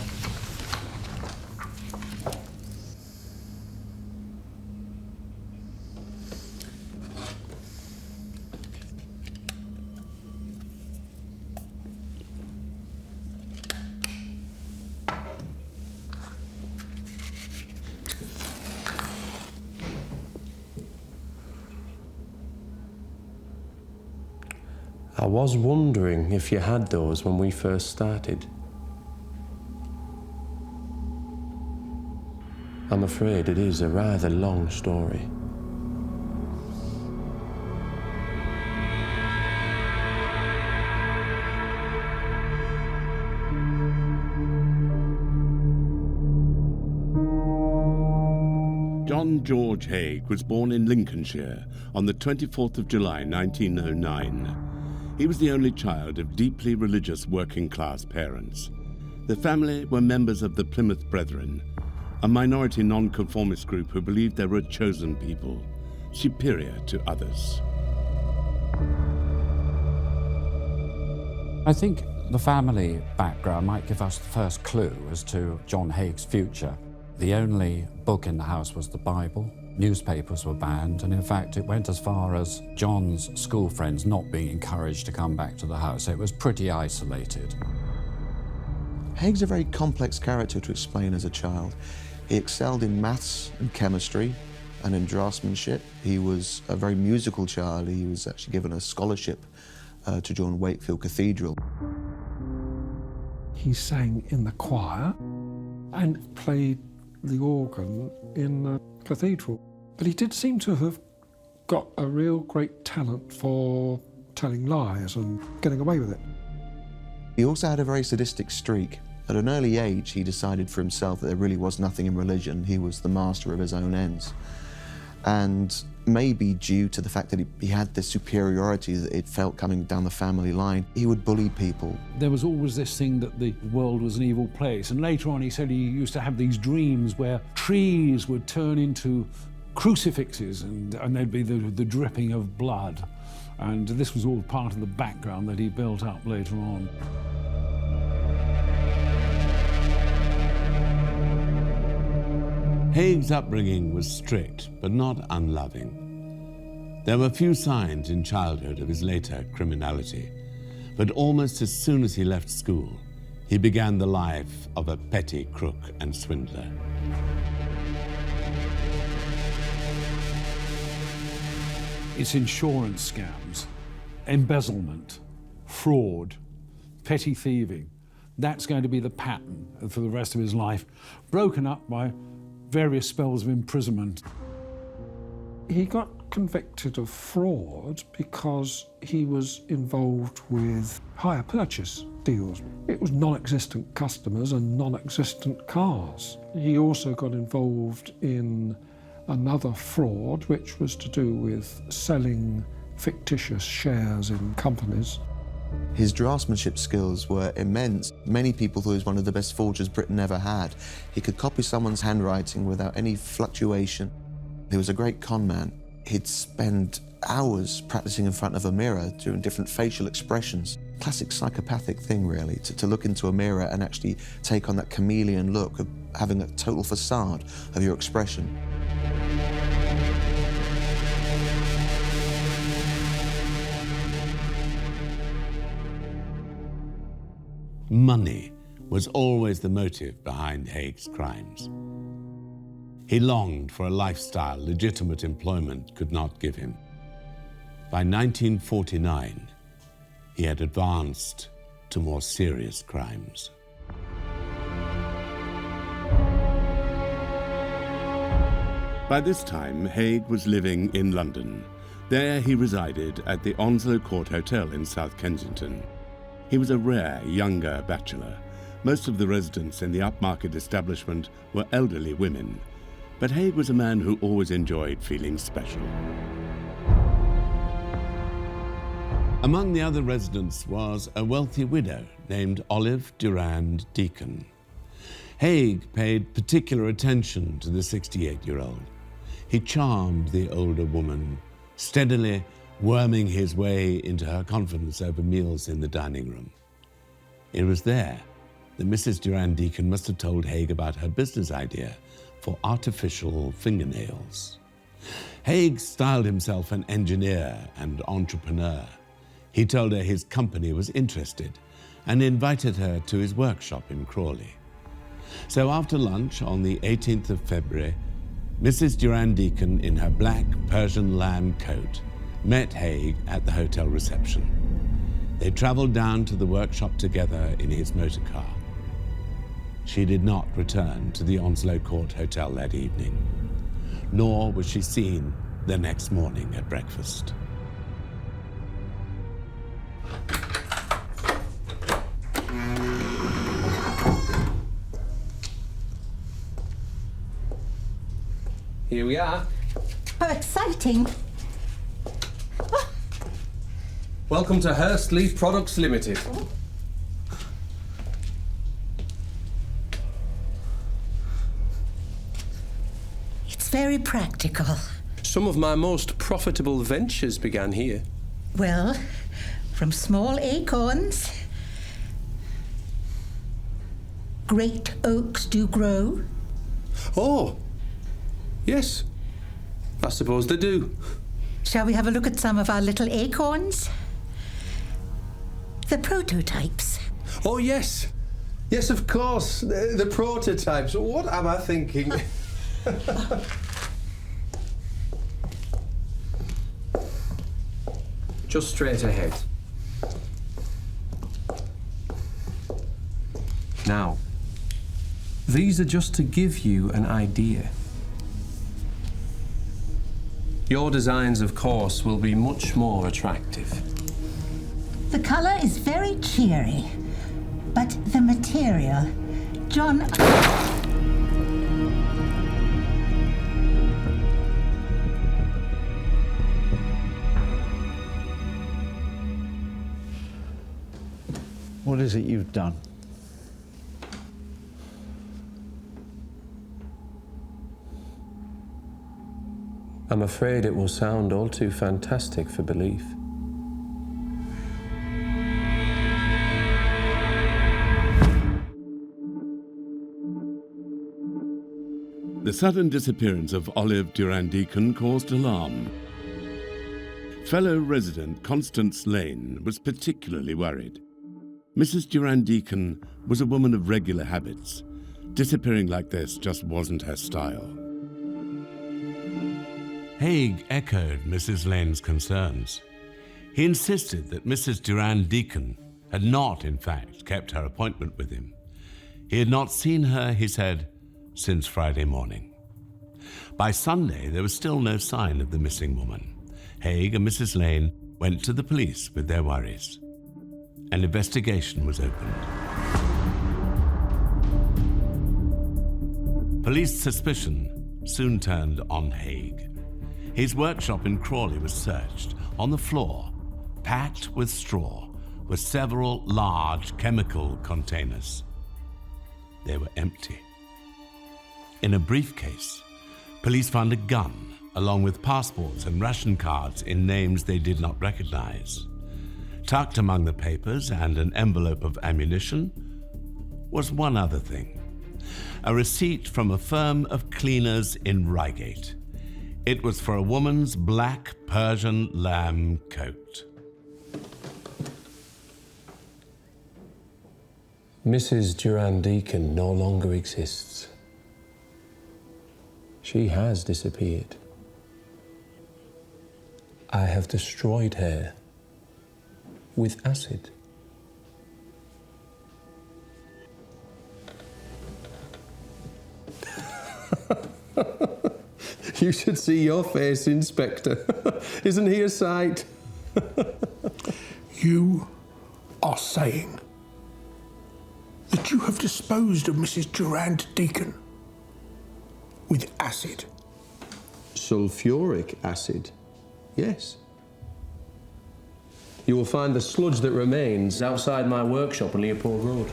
J: I was wondering if you had those when we first started. I'm afraid it is a rather long story.
A: John George Haigh was born in Lincolnshire on the 24th of July 1909. He was the only child of deeply religious working-class parents. The family were members of the Plymouth Brethren, a minority nonconformist group who believed they were a chosen people, superior to others.
L: I think the family background might give us the first clue as to John Haigh's future. The only book in the house was the Bible. Newspapers were banned, and in fact it went as far as John's school friends not being encouraged to come back to the house. It was pretty isolated.
M: Haigh's a very complex character to explain as a child. He excelled in maths and chemistry and in draftsmanship. He was a very musical child. He was actually given a scholarship to join Wakefield Cathedral.
D: He sang in the choir and played the organ in the cathedral. But he did seem to have got a real great talent for telling lies and getting away with it.
M: He also had a very sadistic streak. At an early age, he decided for himself that there really was nothing in religion. He was the master of his own ends. And maybe due to the fact that he had this superiority that it felt coming down the family line, he would bully people.
H: There was always this thing that the world was an evil place. And later on, he said he used to have these dreams where trees would turn into crucifixes and there'd be the dripping of blood. And this was all part of the background that he built up later on.
A: Haigh's upbringing was strict, but not unloving. There were few signs in childhood of his later criminality, but almost as soon as he left school, he began the life of a petty crook and swindler.
H: It's insurance scams, embezzlement, fraud, petty thieving. That's going to be the pattern for the rest of his life, broken up by various spells of imprisonment.
D: He got convicted of fraud because he was involved with hire purchase deals. It was non-existent customers and non-existent cars. He also got involved in another fraud, which was to do with selling fictitious shares in companies.
M: His draftsmanship skills were immense. Many people thought he was one of the best forgers Britain ever had. He could copy someone's handwriting without any fluctuation. He was a great con man. He'd spend hours practicing in front of a mirror, doing different facial expressions. Classic psychopathic thing, really, to look into a mirror and actually take on that chameleon look of having a total facade of your expression.
A: Money was always the motive behind Haigh's crimes. He longed for a lifestyle legitimate employment could not give him. By 1949, he had advanced to more serious crimes. By this time, Haigh was living in London. There he resided at the Onslow Court Hotel in South Kensington. He was a rare, younger bachelor. Most of the residents in the upmarket establishment were elderly women, but Haigh was a man who always enjoyed feeling special. Among the other residents was a wealthy widow named Olive Durand Deacon. Haigh paid particular attention to the 68-year-old. He charmed the older woman, steadily worming his way into her confidence over meals in the dining room. It was there that Mrs. Durand Deacon must have told Haigh about her business idea for artificial fingernails. Haigh styled himself an engineer and entrepreneur. He told her his company was interested and invited her to his workshop in Crawley. So after lunch on the 18th of February, Mrs. Durand Deacon, in her black Persian lamb coat, met Haigh at the hotel reception. They travelled down to the workshop together in his motor car. She did not return to the Onslow Court Hotel that evening, nor was she seen the next morning at breakfast.
J: Here we are.
N: How exciting.
J: Welcome to Hursley Products Limited.
N: It's very practical.
J: Some of my most profitable ventures began here.
N: Well, from small acorns, great oaks do grow.
J: Oh, yes. I suppose they do.
N: Shall we have a look at some of our little acorns? The prototypes.
J: Oh, yes. Yes, of course. The prototypes. What am I thinking? Just straight ahead. Now, these are just to give you an idea. Your designs, of course, will be much more attractive.
N: The colour is very cheery, but the material, John...
K: What is it you've done?
J: I'm afraid it will sound all too fantastic for belief.
A: The sudden disappearance of Olive Durand Deacon caused alarm. Fellow resident Constance Lane was particularly worried. Mrs. Durand Deacon was a woman of regular habits. Disappearing like this just wasn't her style. Haigh echoed Mrs. Lane's concerns. He insisted that Mrs. Durand Deacon had not, in fact, kept her appointment with him. He had not seen her, he said, since Friday morning. By Sunday, there was still no sign of the missing woman. Haigh and Mrs. Lane went to the police with their worries. An investigation was opened. Police suspicion soon turned on Haigh. His workshop in Crawley was searched. On the floor, packed with straw, were several large chemical containers. They were empty. In a briefcase, police found a gun, along with passports and ration cards in names they did not recognize. Tucked among the papers and an envelope of ammunition was one other thing: a receipt from a firm of cleaners in Reigate. It was for a woman's black Persian lamb coat.
J: Mrs. Durand Deacon no longer exists. She has disappeared. I have destroyed her with acid. You should see your face, Inspector. Isn't he a sight?
I: You are saying that you have disposed of Mrs. Durand Deacon with acid?
J: Sulfuric acid, yes. You will find the sludge that remains outside my workshop on Leopold Road.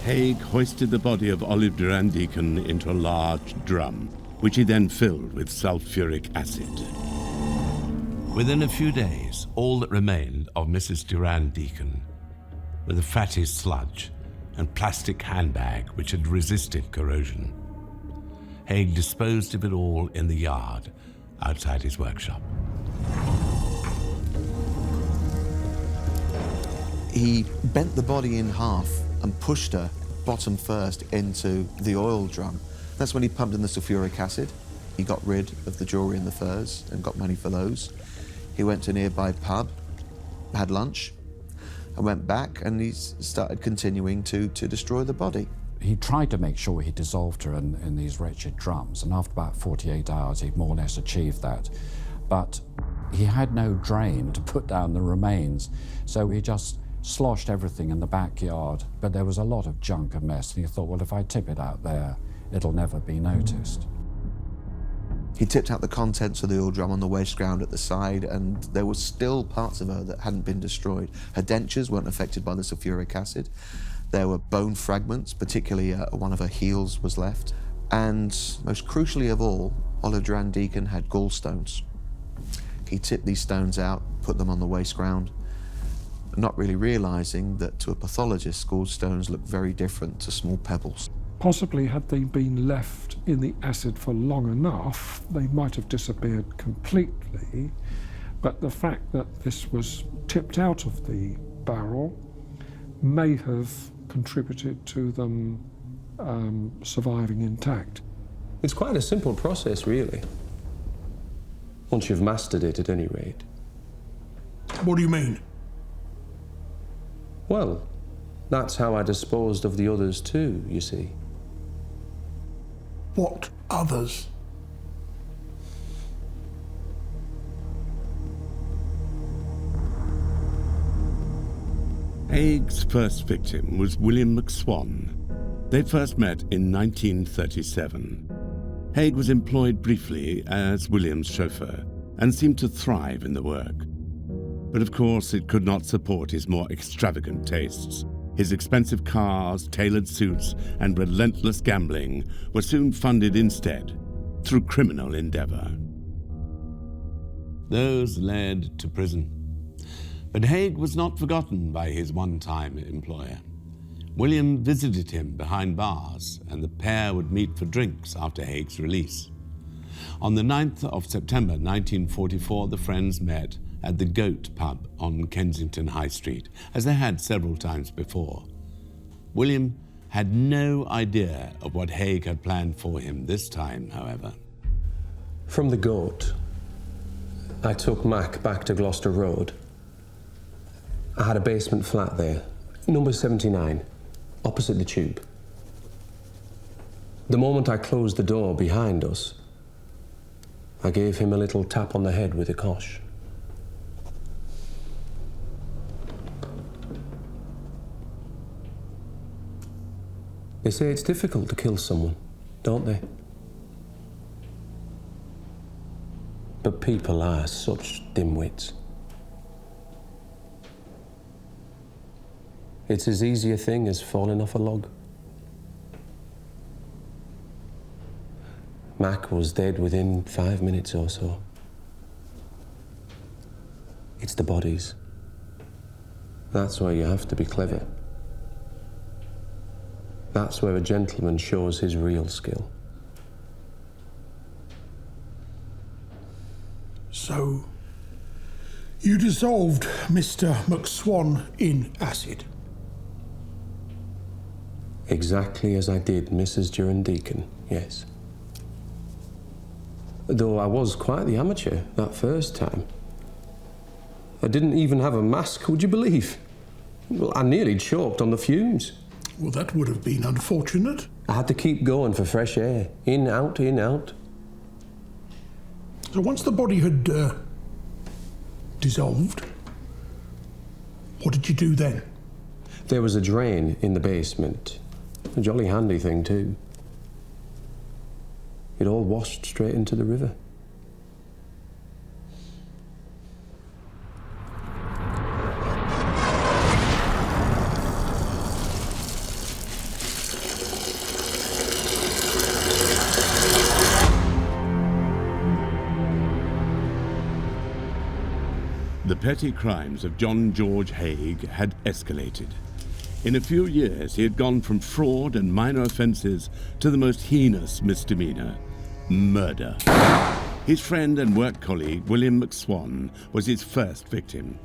A: Haigh hoisted the body of Olive Durand Deacon into a large drum, which he then filled with sulfuric acid. Within a few days, all that remained of Mrs. Durand Deacon were the fatty sludge and plastic handbag which had resisted corrosion. Haigh disposed of it all in the yard outside his workshop.
M: He bent the body in half and pushed her bottom first into the oil drum. That's when he pumped in the sulfuric acid. He got rid of the jewellery and the furs and got money for those. He went to a nearby pub, had lunch, and went back, and he started continuing to destroy the body.
L: He tried to make sure he dissolved her in these wretched drums, and after about 48 hours he more or less achieved that. But he had no drain to put down the remains, so he just sloshed everything in the backyard, but there was a lot of junk and mess, and he thought, well, if I tip it out there, it'll never be noticed.
M: He tipped out the contents of the oil drum on the waste ground at the side, and there were still parts of her that hadn't been destroyed. Her dentures weren't affected by the sulfuric acid. There were bone fragments, particularly one of her heels was left. And most crucially of all, Olive Durand Deacon had gallstones. He tipped these stones out, put them on the waste ground, not really realising that to a pathologist, gallstones look very different to small pebbles.
D: Possibly had they been left in the acid for long enough, they might have disappeared completely, but the fact that this was tipped out of the barrel may have contributed to them surviving intact.
J: It's quite a simple process, really. Once you've mastered it, at any rate.
I: What do you mean?
J: Well, that's how I disposed of the others too, you see.
I: What others?
A: Haigh's first victim was William McSwan. They first met in 1937. Haigh was employed briefly as William's chauffeur and seemed to thrive in the work. But of course, it could not support his more extravagant tastes. His expensive cars, tailored suits, and relentless gambling were soon funded instead through criminal endeavour. Those led to prison. But Haigh was not forgotten by his one-time employer. William visited him behind bars, and the pair would meet for drinks after Haigh's release. On the 9th of September 1944, the friends met at the Goat pub on Kensington High Street, as they had several times before. William had no idea of what Haigh had planned for him this time, however.
J: From the Goat, I took Mac back to Gloucester Road. I had a basement flat there, number 79, opposite the tube. The moment I closed the door behind us, I gave him a little tap on the head with a cosh. They say it's difficult to kill someone, don't they? But people are such dimwits. It's as easy a thing as falling off a log. Mac was dead within 5 minutes or so. It's the bodies. That's where you have to be clever. That's where a gentleman shows his real skill.
I: So, you dissolved Mr. McSwan in acid?
J: Exactly as I did Mrs. Duran Deacon, yes. Though I was quite the amateur that first time. I didn't even have a mask, would you believe? Well, I nearly choked on the fumes.
I: Well, that would have been unfortunate.
J: I had to keep going for fresh air. In, out, in, out.
I: So once the body had dissolved, what did you do then?
J: There was a drain in the basement. A jolly handy thing, too. It all washed straight into the river.
A: The petty crimes of John George Haigh had escalated. In a few years, he had gone from fraud and minor offences to the most heinous misdemeanour, murder. His friend and work colleague, William McSwan, was his first victim.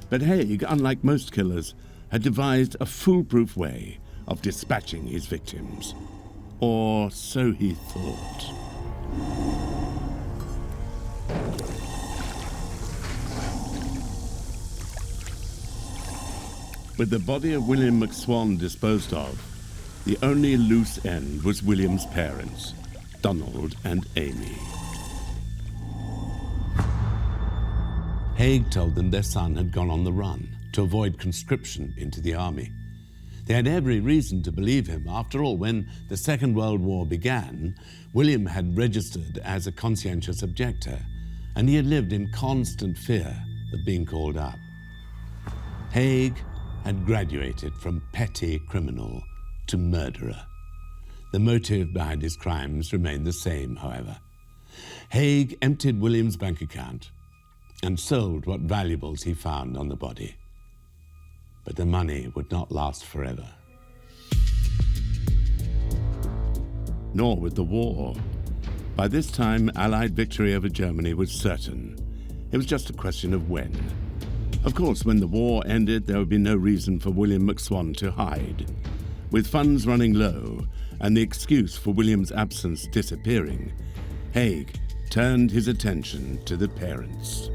A: But Haigh, unlike most killers, had devised a foolproof way of dispatching his victims. Or so he thought. With the body of William McSwan disposed of, the only loose end was William's parents, Donald and Amy. Haigh told them their son had gone on the run to avoid conscription into the army. They had every reason to believe him. After all, when the Second World War began, William had registered as a conscientious objector, and he had lived in constant fear of being called up. Haigh had graduated from petty criminal to murderer. The motive behind his crimes remained the same, however. Haigh emptied William's bank account and sold what valuables he found on the body. But the money would not last forever. Nor would the war. By this time, Allied victory over Germany was certain. It was just a question of when. Of course, when the war ended, there would be no reason for William McSwan to hide. With funds running low and the excuse for William's absence disappearing, Haigh turned his attention to the parents.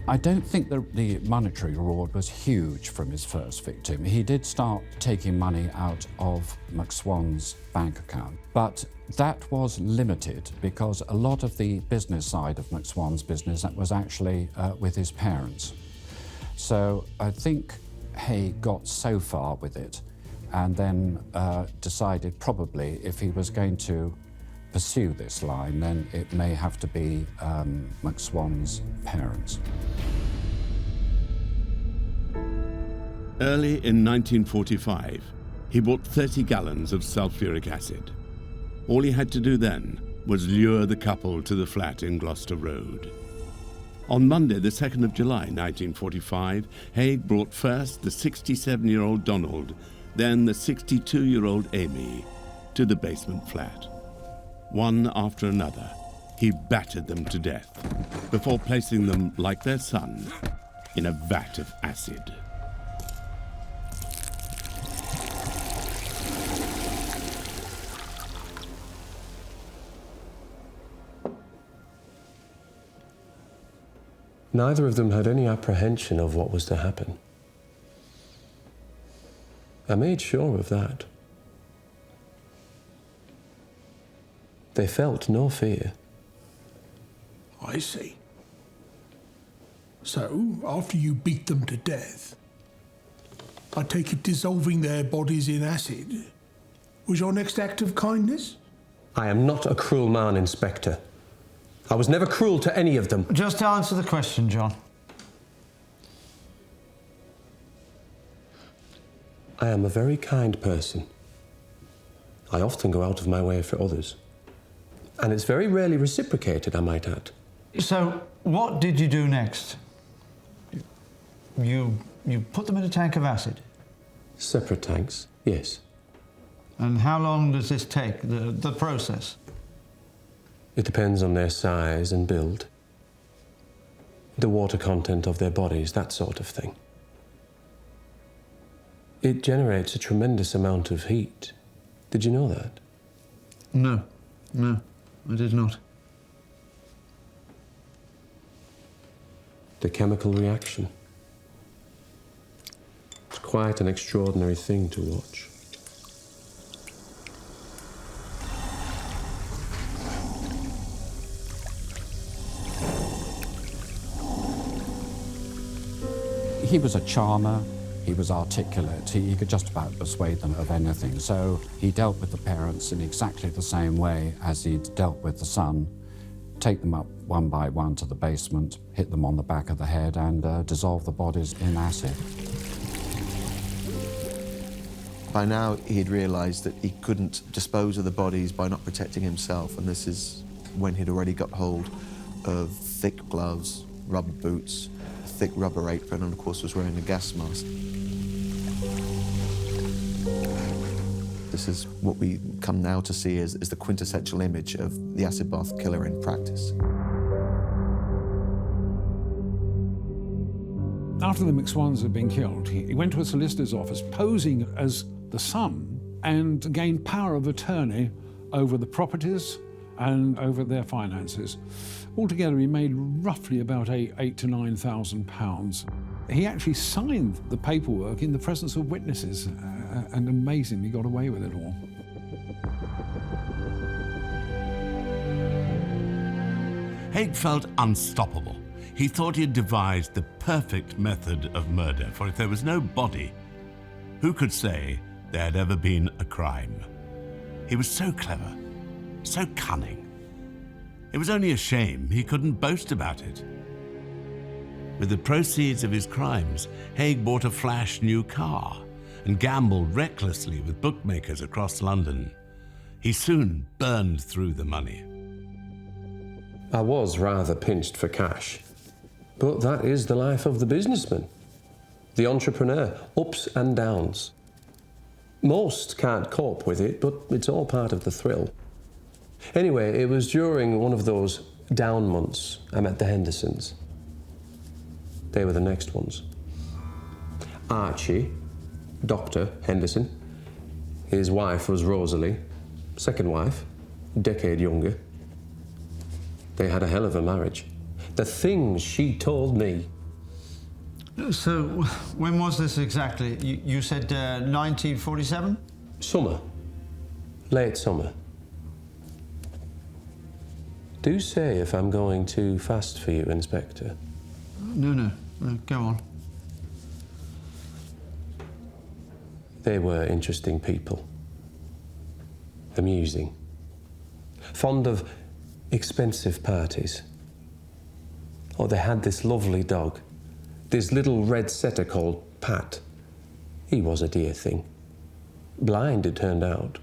L: I don't think the monetary reward was huge from his first victim. He did start taking money out of McSwan's bank account, but that was limited because a lot of the business side of McSwan's business was actually with his parents. So I think Haigh got so far with it and then decided probably if he was going to pursue this line, then it may have to be McSwan's parents.
A: Early in 1945, he bought 30 gallons of sulfuric acid. All he had to do then was lure the couple to the flat in Gloucester Road. On Monday, the 2nd of July, 1945, Haigh brought first the 67-year-old Donald, then the 62-year-old Amy, to the basement flat. One after another, he battered them to death before placing them, like their son, in a vat of acid.
J: Neither of them had any apprehension of what was to happen. I made sure of that. They felt no fear.
I: I see. So, after you beat them to death, I take it dissolving their bodies in acid was your next act of kindness?
J: I am not a cruel man, Inspector. I was never cruel to any of them.
K: Just answer the question, John.
J: I am a very kind person. I often go out of my way for others. And it's very rarely reciprocated, I might add.
K: So, what did you do next? You put them in a tank of acid?
J: Separate tanks, yes.
K: And how long does this take, the process?
J: It depends on their size and build, the water content of their bodies, that sort of thing. It generates a tremendous amount of heat. Did you know that?
K: No, I did not.
J: The chemical reaction. It's quite an extraordinary thing to watch.
L: He was a charmer, he was articulate, he could just about persuade them of anything. So he dealt with the parents in exactly the same way as he'd dealt with the son. Take them up one by one to the basement, hit them on the back of the head and dissolve the bodies in acid.
M: By now, he'd realised that he couldn't dispose of the bodies by not protecting himself, and this is when he'd already got hold of thick gloves, rubber boots, a thick rubber apron, and of course was wearing a gas mask. This is what we come now to see as the quintessential image of the acid bath killer in practice.
H: After the McSwans had been killed, he went to a solicitor's office posing as the son and gained power of attorney over the properties and over their finances. Altogether, he made roughly about £8,000 to £9,000. He actually signed the paperwork in the presence of witnesses and amazingly got away with it all.
A: Haigh felt unstoppable. He thought he'd devised the perfect method of murder, for if there was no body, who could say there had ever been a crime? He was so clever, so cunning. It was only a shame he couldn't boast about it. With the proceeds of his crimes, Haigh bought a flash new car and gambled recklessly with bookmakers across London. He soon burned through the money.
J: I was rather pinched for cash, but that is the life of the businessman, the entrepreneur, ups and downs. Most can't cope with it, but it's all part of the thrill. Anyway, it was during one of those down months I met the Hendersons. They were the next ones. Archie, Dr. Henderson. His wife was Rosalie, second wife, a decade younger. They had a hell of a marriage. The things she told me.
K: So, when was this exactly? You said 1947?
J: Summer. Late summer. Do say if I'm going too fast for you, Inspector.
K: No, go on.
J: They were interesting people. Amusing. Fond of expensive parties. Oh, they had this lovely dog. This little red setter called Pat. He was a dear thing. Blind, it turned out.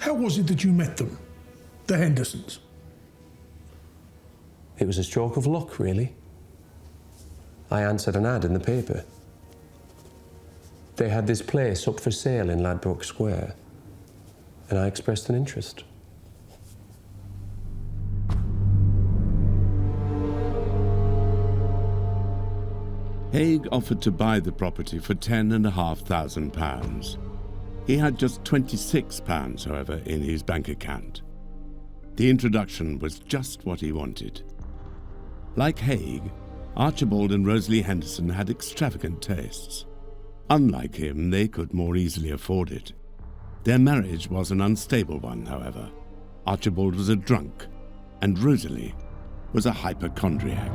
I: How was it that you met them, the Hendersons?
J: It was a stroke of luck, really. I answered an ad in the paper. They had this place up for sale in Ladbroke Square, and I expressed an interest.
A: Haigh offered to buy the property for £10,500. He had just £26, however, in his bank account. The introduction was just what he wanted. Like Haigh, Archibald and Rosalie Henderson had extravagant tastes. Unlike him, they could more easily afford it. Their marriage was an unstable one, however. Archibald was a drunk, and Rosalie was a hypochondriac.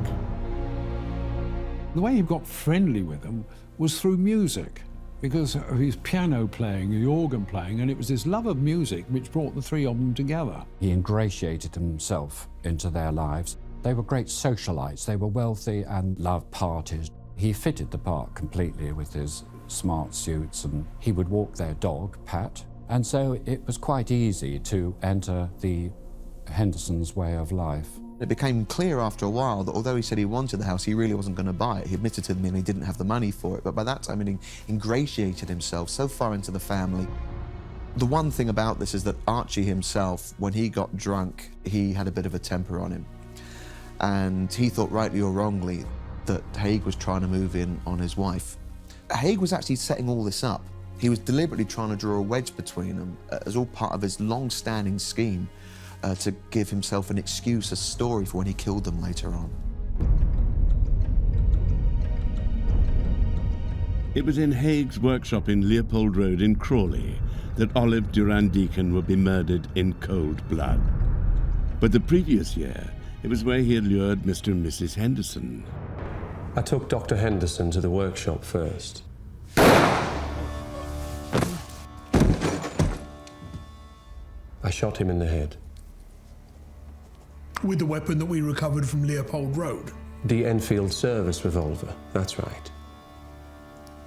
H: The way he got friendly with them was through music, because of his piano playing, the organ playing, and it was this love of music which brought the three of them together.
L: He ingratiated himself into their lives. They were great socialites. They were wealthy and loved parties. He fitted the part completely with his smart suits, and he would walk their dog, Pat. And so it was quite easy to enter the Hendersons' way of life.
M: It became clear after a while that although he said he wanted the house, he really wasn't going to buy it. He admitted to me and he didn't have the money for it, but by that time he ingratiated himself so far into the family. The one thing about this is that Archie himself, when he got drunk, he had a bit of a temper on him. And he thought, rightly or wrongly, that Haigh was trying to move in on his wife. Haigh was actually setting all this up. He was deliberately trying to draw a wedge between them as all part of his long-standing scheme to give himself an excuse, a story for when he killed them later on.
A: It was in Haigh's workshop in Leopold Road in Crawley that Olive Durand Deacon would be murdered in cold blood. But the previous year, it was where he had lured Mr. and Mrs. Henderson.
J: I took Dr. Henderson to the workshop first. I shot him in the head.
I: With the weapon that we recovered from Leopold Road?
J: The Enfield Service revolver, that's right.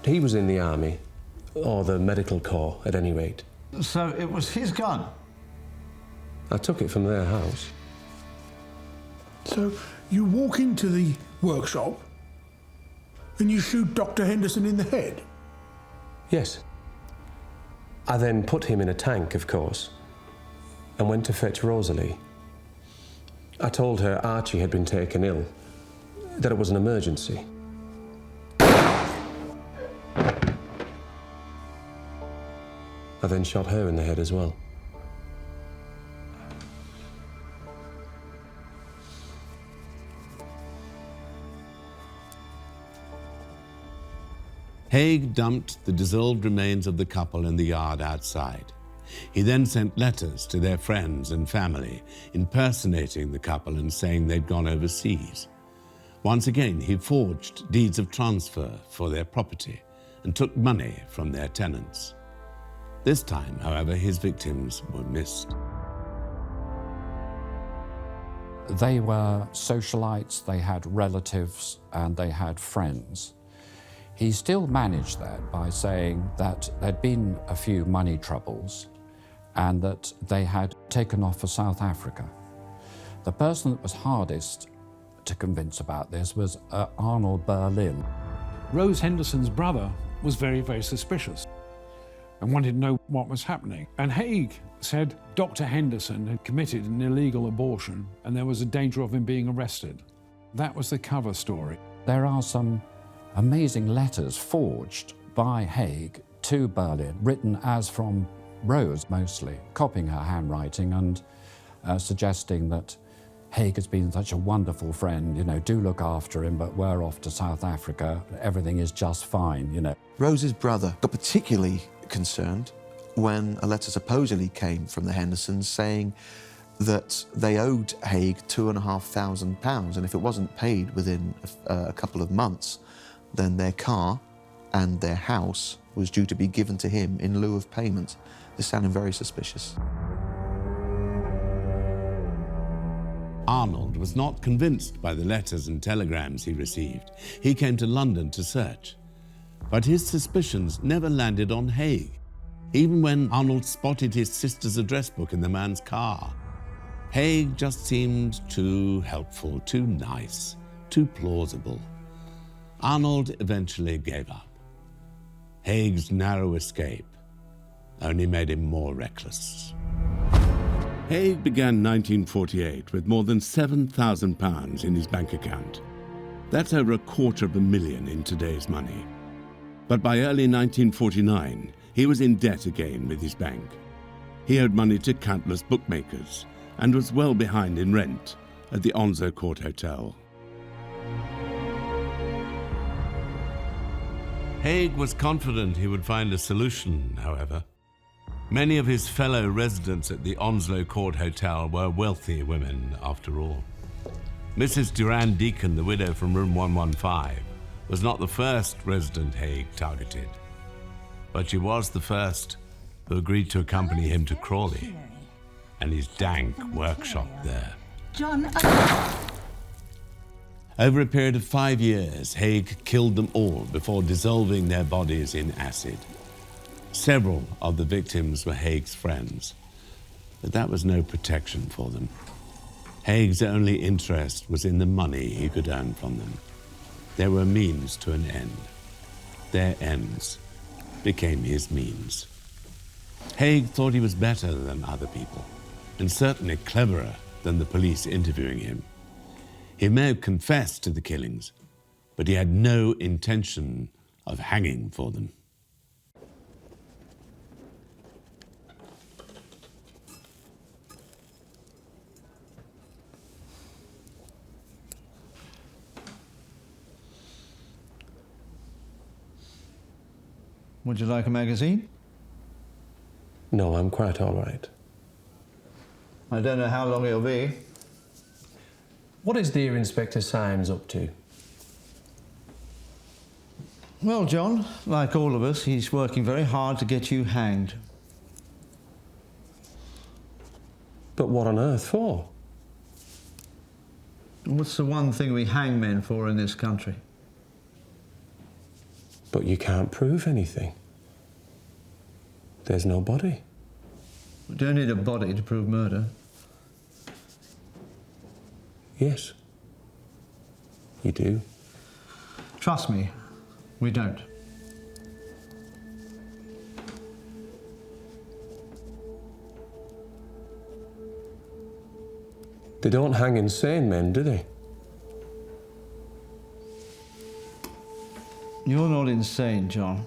J: He was in the army, or the medical corps at any rate.
K: So it was his gun?
J: I took it from their house.
I: So you walk into the workshop and you shoot Dr. Henderson in the head?
J: Yes. I then put him in a tank, of course, and went to fetch Rosalie. I told her Archie had been taken ill, that it was an emergency. I then shot her in the head as well.
A: Haigh dumped the dissolved remains of the couple in the yard outside. He then sent letters to their friends and family, impersonating the couple and saying they'd gone overseas. Once again, he forged deeds of transfer for their property and took money from their tenants. This time, however, his victims were missed.
L: They were socialites, they had relatives, and they had friends. He still managed that by saying that there'd been a few money troubles and that they had taken off for South Africa. The person that was hardest to convince about this was Arnold Berlin.
H: Rose Henderson's brother was very, very suspicious and wanted to know what was happening. And Haigh said Dr. Henderson had committed an illegal abortion and there was a danger of him being arrested. That was the cover story.
L: There are some amazing letters forged by Haigh to Berlin, written as from Rose mostly, copying her handwriting and suggesting that Haigh has been such a wonderful friend, you know, do look after him, but we're off to South Africa, everything is just fine, you know.
M: Rose's brother got particularly concerned when a letter supposedly came from the Hendersons saying that they owed Haigh £2,500, and if it wasn't paid within a couple of months, then their car and their house was due to be given to him in lieu of payment. This sounded very suspicious.
A: Arnold was not convinced by the letters and telegrams he received. He came to London to search. But his suspicions never landed on Haigh, even when Arnold spotted his sister's address book in the man's car. Haigh just seemed too helpful, too nice, too plausible. Arnold eventually gave up. Haigh's narrow escape only made him more reckless. Haigh began 1948 with more than £7,000 in his bank account. That's over $250,000 in today's money. But by early 1949, he was in debt again with his bank. He owed money to countless bookmakers and was well behind in rent at the Onslow Court Hotel. Haigh was confident he would find a solution, however. Many of his fellow residents at the Onslow Court Hotel were wealthy women, after all. Mrs. Durand Deacon, the widow from room 115, was not the first resident Haigh targeted, but she was the first who agreed to accompany him to Crawley and his dank workshop there.
N: John,
A: Over a period of 5 years, Haigh killed them all before dissolving their bodies in acid. Several of the victims were Haigh's friends, but that was no protection for them. Haigh's only interest was in the money he could earn from them. They were a means to an end. Their ends became his means. Haigh thought he was better than other people, and certainly cleverer than the police interviewing him. He may have confessed to the killings, but he had no intention of hanging for them.
K: Would you like a magazine?
J: No, I'm quite all right.
K: I don't know how long it'll be.
J: What is dear Inspector Symes up to?
K: Well, John, like all of us, he's working very hard to get you hanged.
J: But what on earth for?
K: What's the one thing we hang men for in this country?
J: But you can't prove anything. There's no body.
K: We don't need a body to prove murder.
J: Yes. You do.
K: Trust me, we don't.
J: They don't hang insane men, do they?
K: You're not insane, John.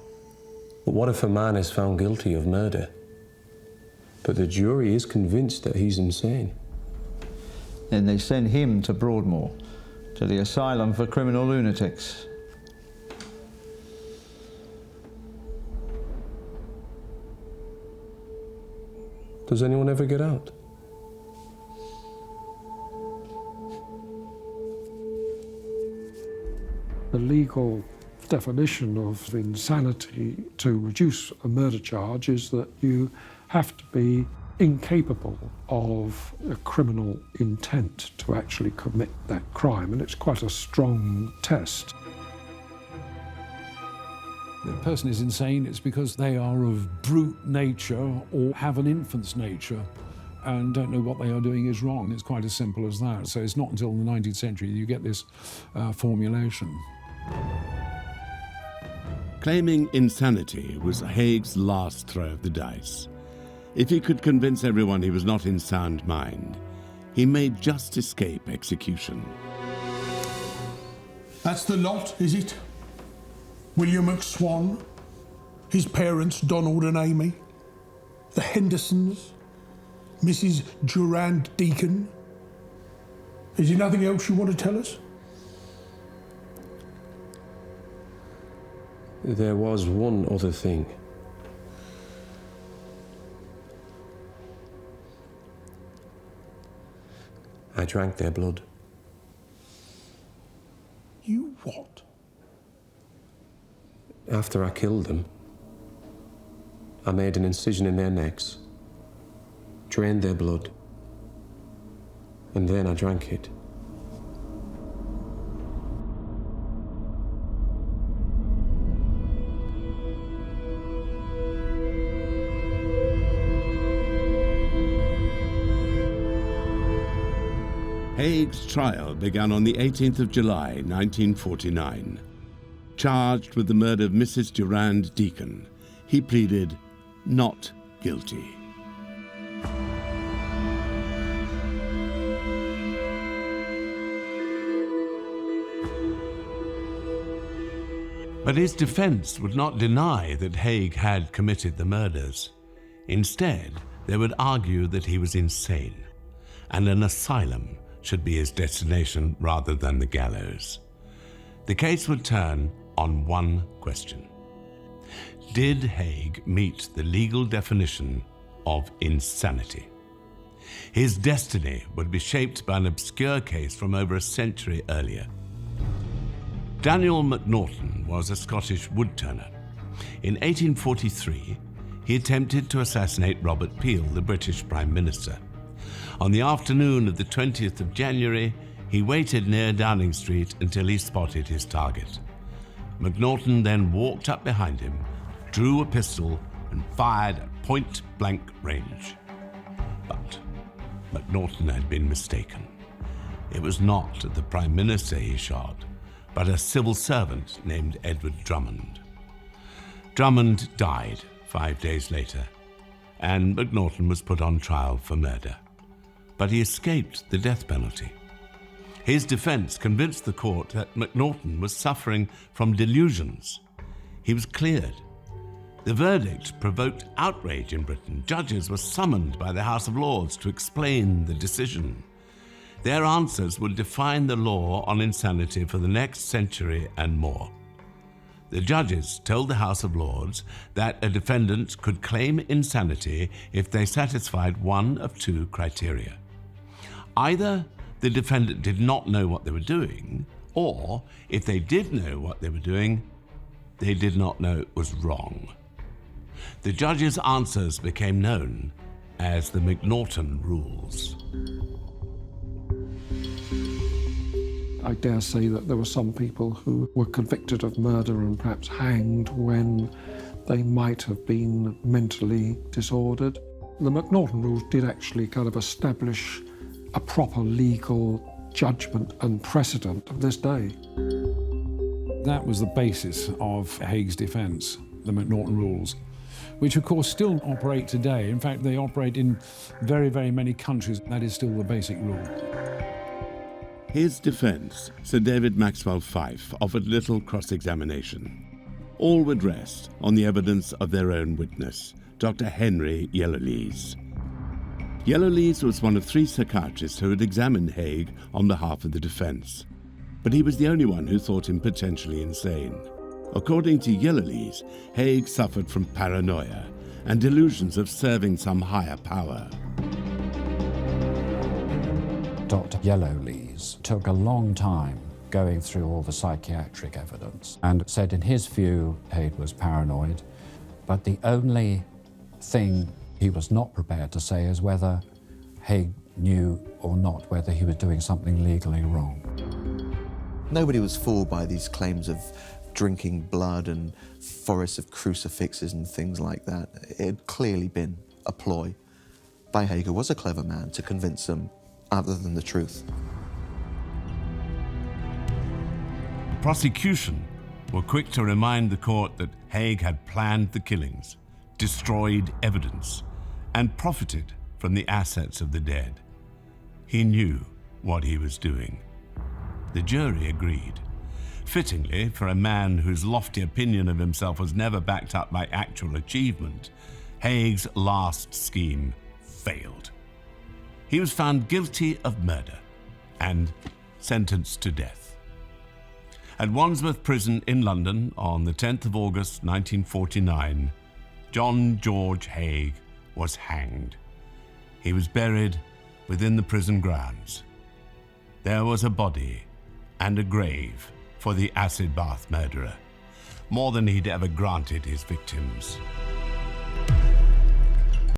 J: But what if a man is found guilty of murder, but the jury is convinced that he's insane?
K: Then they send him to Broadmoor, to the asylum for criminal lunatics.
J: Does anyone ever get out?
D: The legal definition of insanity to reduce a murder charge is that you have to be incapable of a criminal intent to actually commit that crime, and it's quite a strong test.
H: The person is insane, it's because they are of brute nature or have an infant's nature and don't know what they are doing is wrong. It's quite as simple as that. So it's not until the 19th century you get this formulation.
A: Claiming insanity was Haig's last throw of the dice. If he could convince everyone he was not in sound mind, he may just escape execution.
I: That's the lot, is it? William McSwan, his parents Donald and Amy, the Hendersons, Mrs. Durand Deacon. Is there nothing else you want to tell us?
J: There was one other thing. I drank their blood.
I: You what?
J: After I killed them, I made an incision in their necks, drained their blood, and then I drank it.
A: Haig's trial began on the 18th of July, 1949. Charged with the murder of Mrs. Durand Deacon, he pleaded not guilty. But his defense would not deny that Haigh had committed the murders. Instead, they would argue that he was insane, and an asylum should be his destination rather than the gallows. The case would turn on one question. Did Haigh meet the legal definition of insanity? His destiny would be shaped by an obscure case from over a century earlier. Daniel Macnaghten was a Scottish woodturner. In 1843, he attempted to assassinate Robert Peel, the British Prime Minister. On the afternoon of the 20th of January, he waited near Downing Street until he spotted his target. Macnaghten then walked up behind him, drew a pistol, and fired at point-blank range. But Macnaghten had been mistaken. It was not the Prime Minister he shot, but a civil servant named Edward Drummond. Drummond died 5 days later, and Macnaghten was put on trial for murder. But he escaped the death penalty. His defense convinced the court that Macnaghten was suffering from delusions. he was cleared. The verdict provoked outrage in Britain. Judges were summoned by the House of Lords to explain the decision. Their answers would define the law on insanity for the next century and more. The judges told the House of Lords that a defendant could claim insanity if they satisfied one of two criteria. Either the defendant did not know what they were doing, or if they did know what they were doing, they did not know it was wrong. The judges' answers became known as the McNaughton rules.
D: I dare say that there were some people who were convicted of murder and perhaps hanged when they might have been mentally disordered. The McNaughton rules did actually kind of establish a proper legal judgment and precedent of this day.
H: That was the basis of Haigh's defence, the McNaughton rules, which of course still operate today. In fact, they operate in very, very many countries. That is still the basic rule.
A: His defence, Sir David Maxwell Fyfe, offered little cross-examination. All would rest on the evidence of their own witness, Dr. Henry Yellowlees. Yellowlees was one of 3 psychiatrists who had examined Haigh on behalf of the defence, but he was the only one who thought him potentially insane. According to Yellowlees, Haigh suffered from paranoia and delusions of serving some higher power.
L: Dr. Yellowlees took a long time going through all the psychiatric evidence and said in his view Haigh was paranoid, but the only thing he was not prepared to say is whether Haigh knew or not whether he was doing something legally wrong.
M: Nobody was fooled by these claims of drinking blood and forests of crucifixes and things like that. It had clearly been a ploy by Haigh, who was a clever man, to convince them other than the truth.
A: The prosecution were quick to remind the court that Haigh had planned the killings, destroyed evidence, and profited from the assets of the dead. He knew what he was doing. The jury agreed. Fittingly, for a man whose lofty opinion of himself was never backed up by actual achievement, Haigh's last scheme failed. He was found guilty of murder and sentenced to death. At Wandsworth Prison in London on the 10th of August 1949, John George Haigh was hanged. He was buried within the prison grounds. There was a body and a grave for the acid bath murderer, more than he'd ever granted his victims.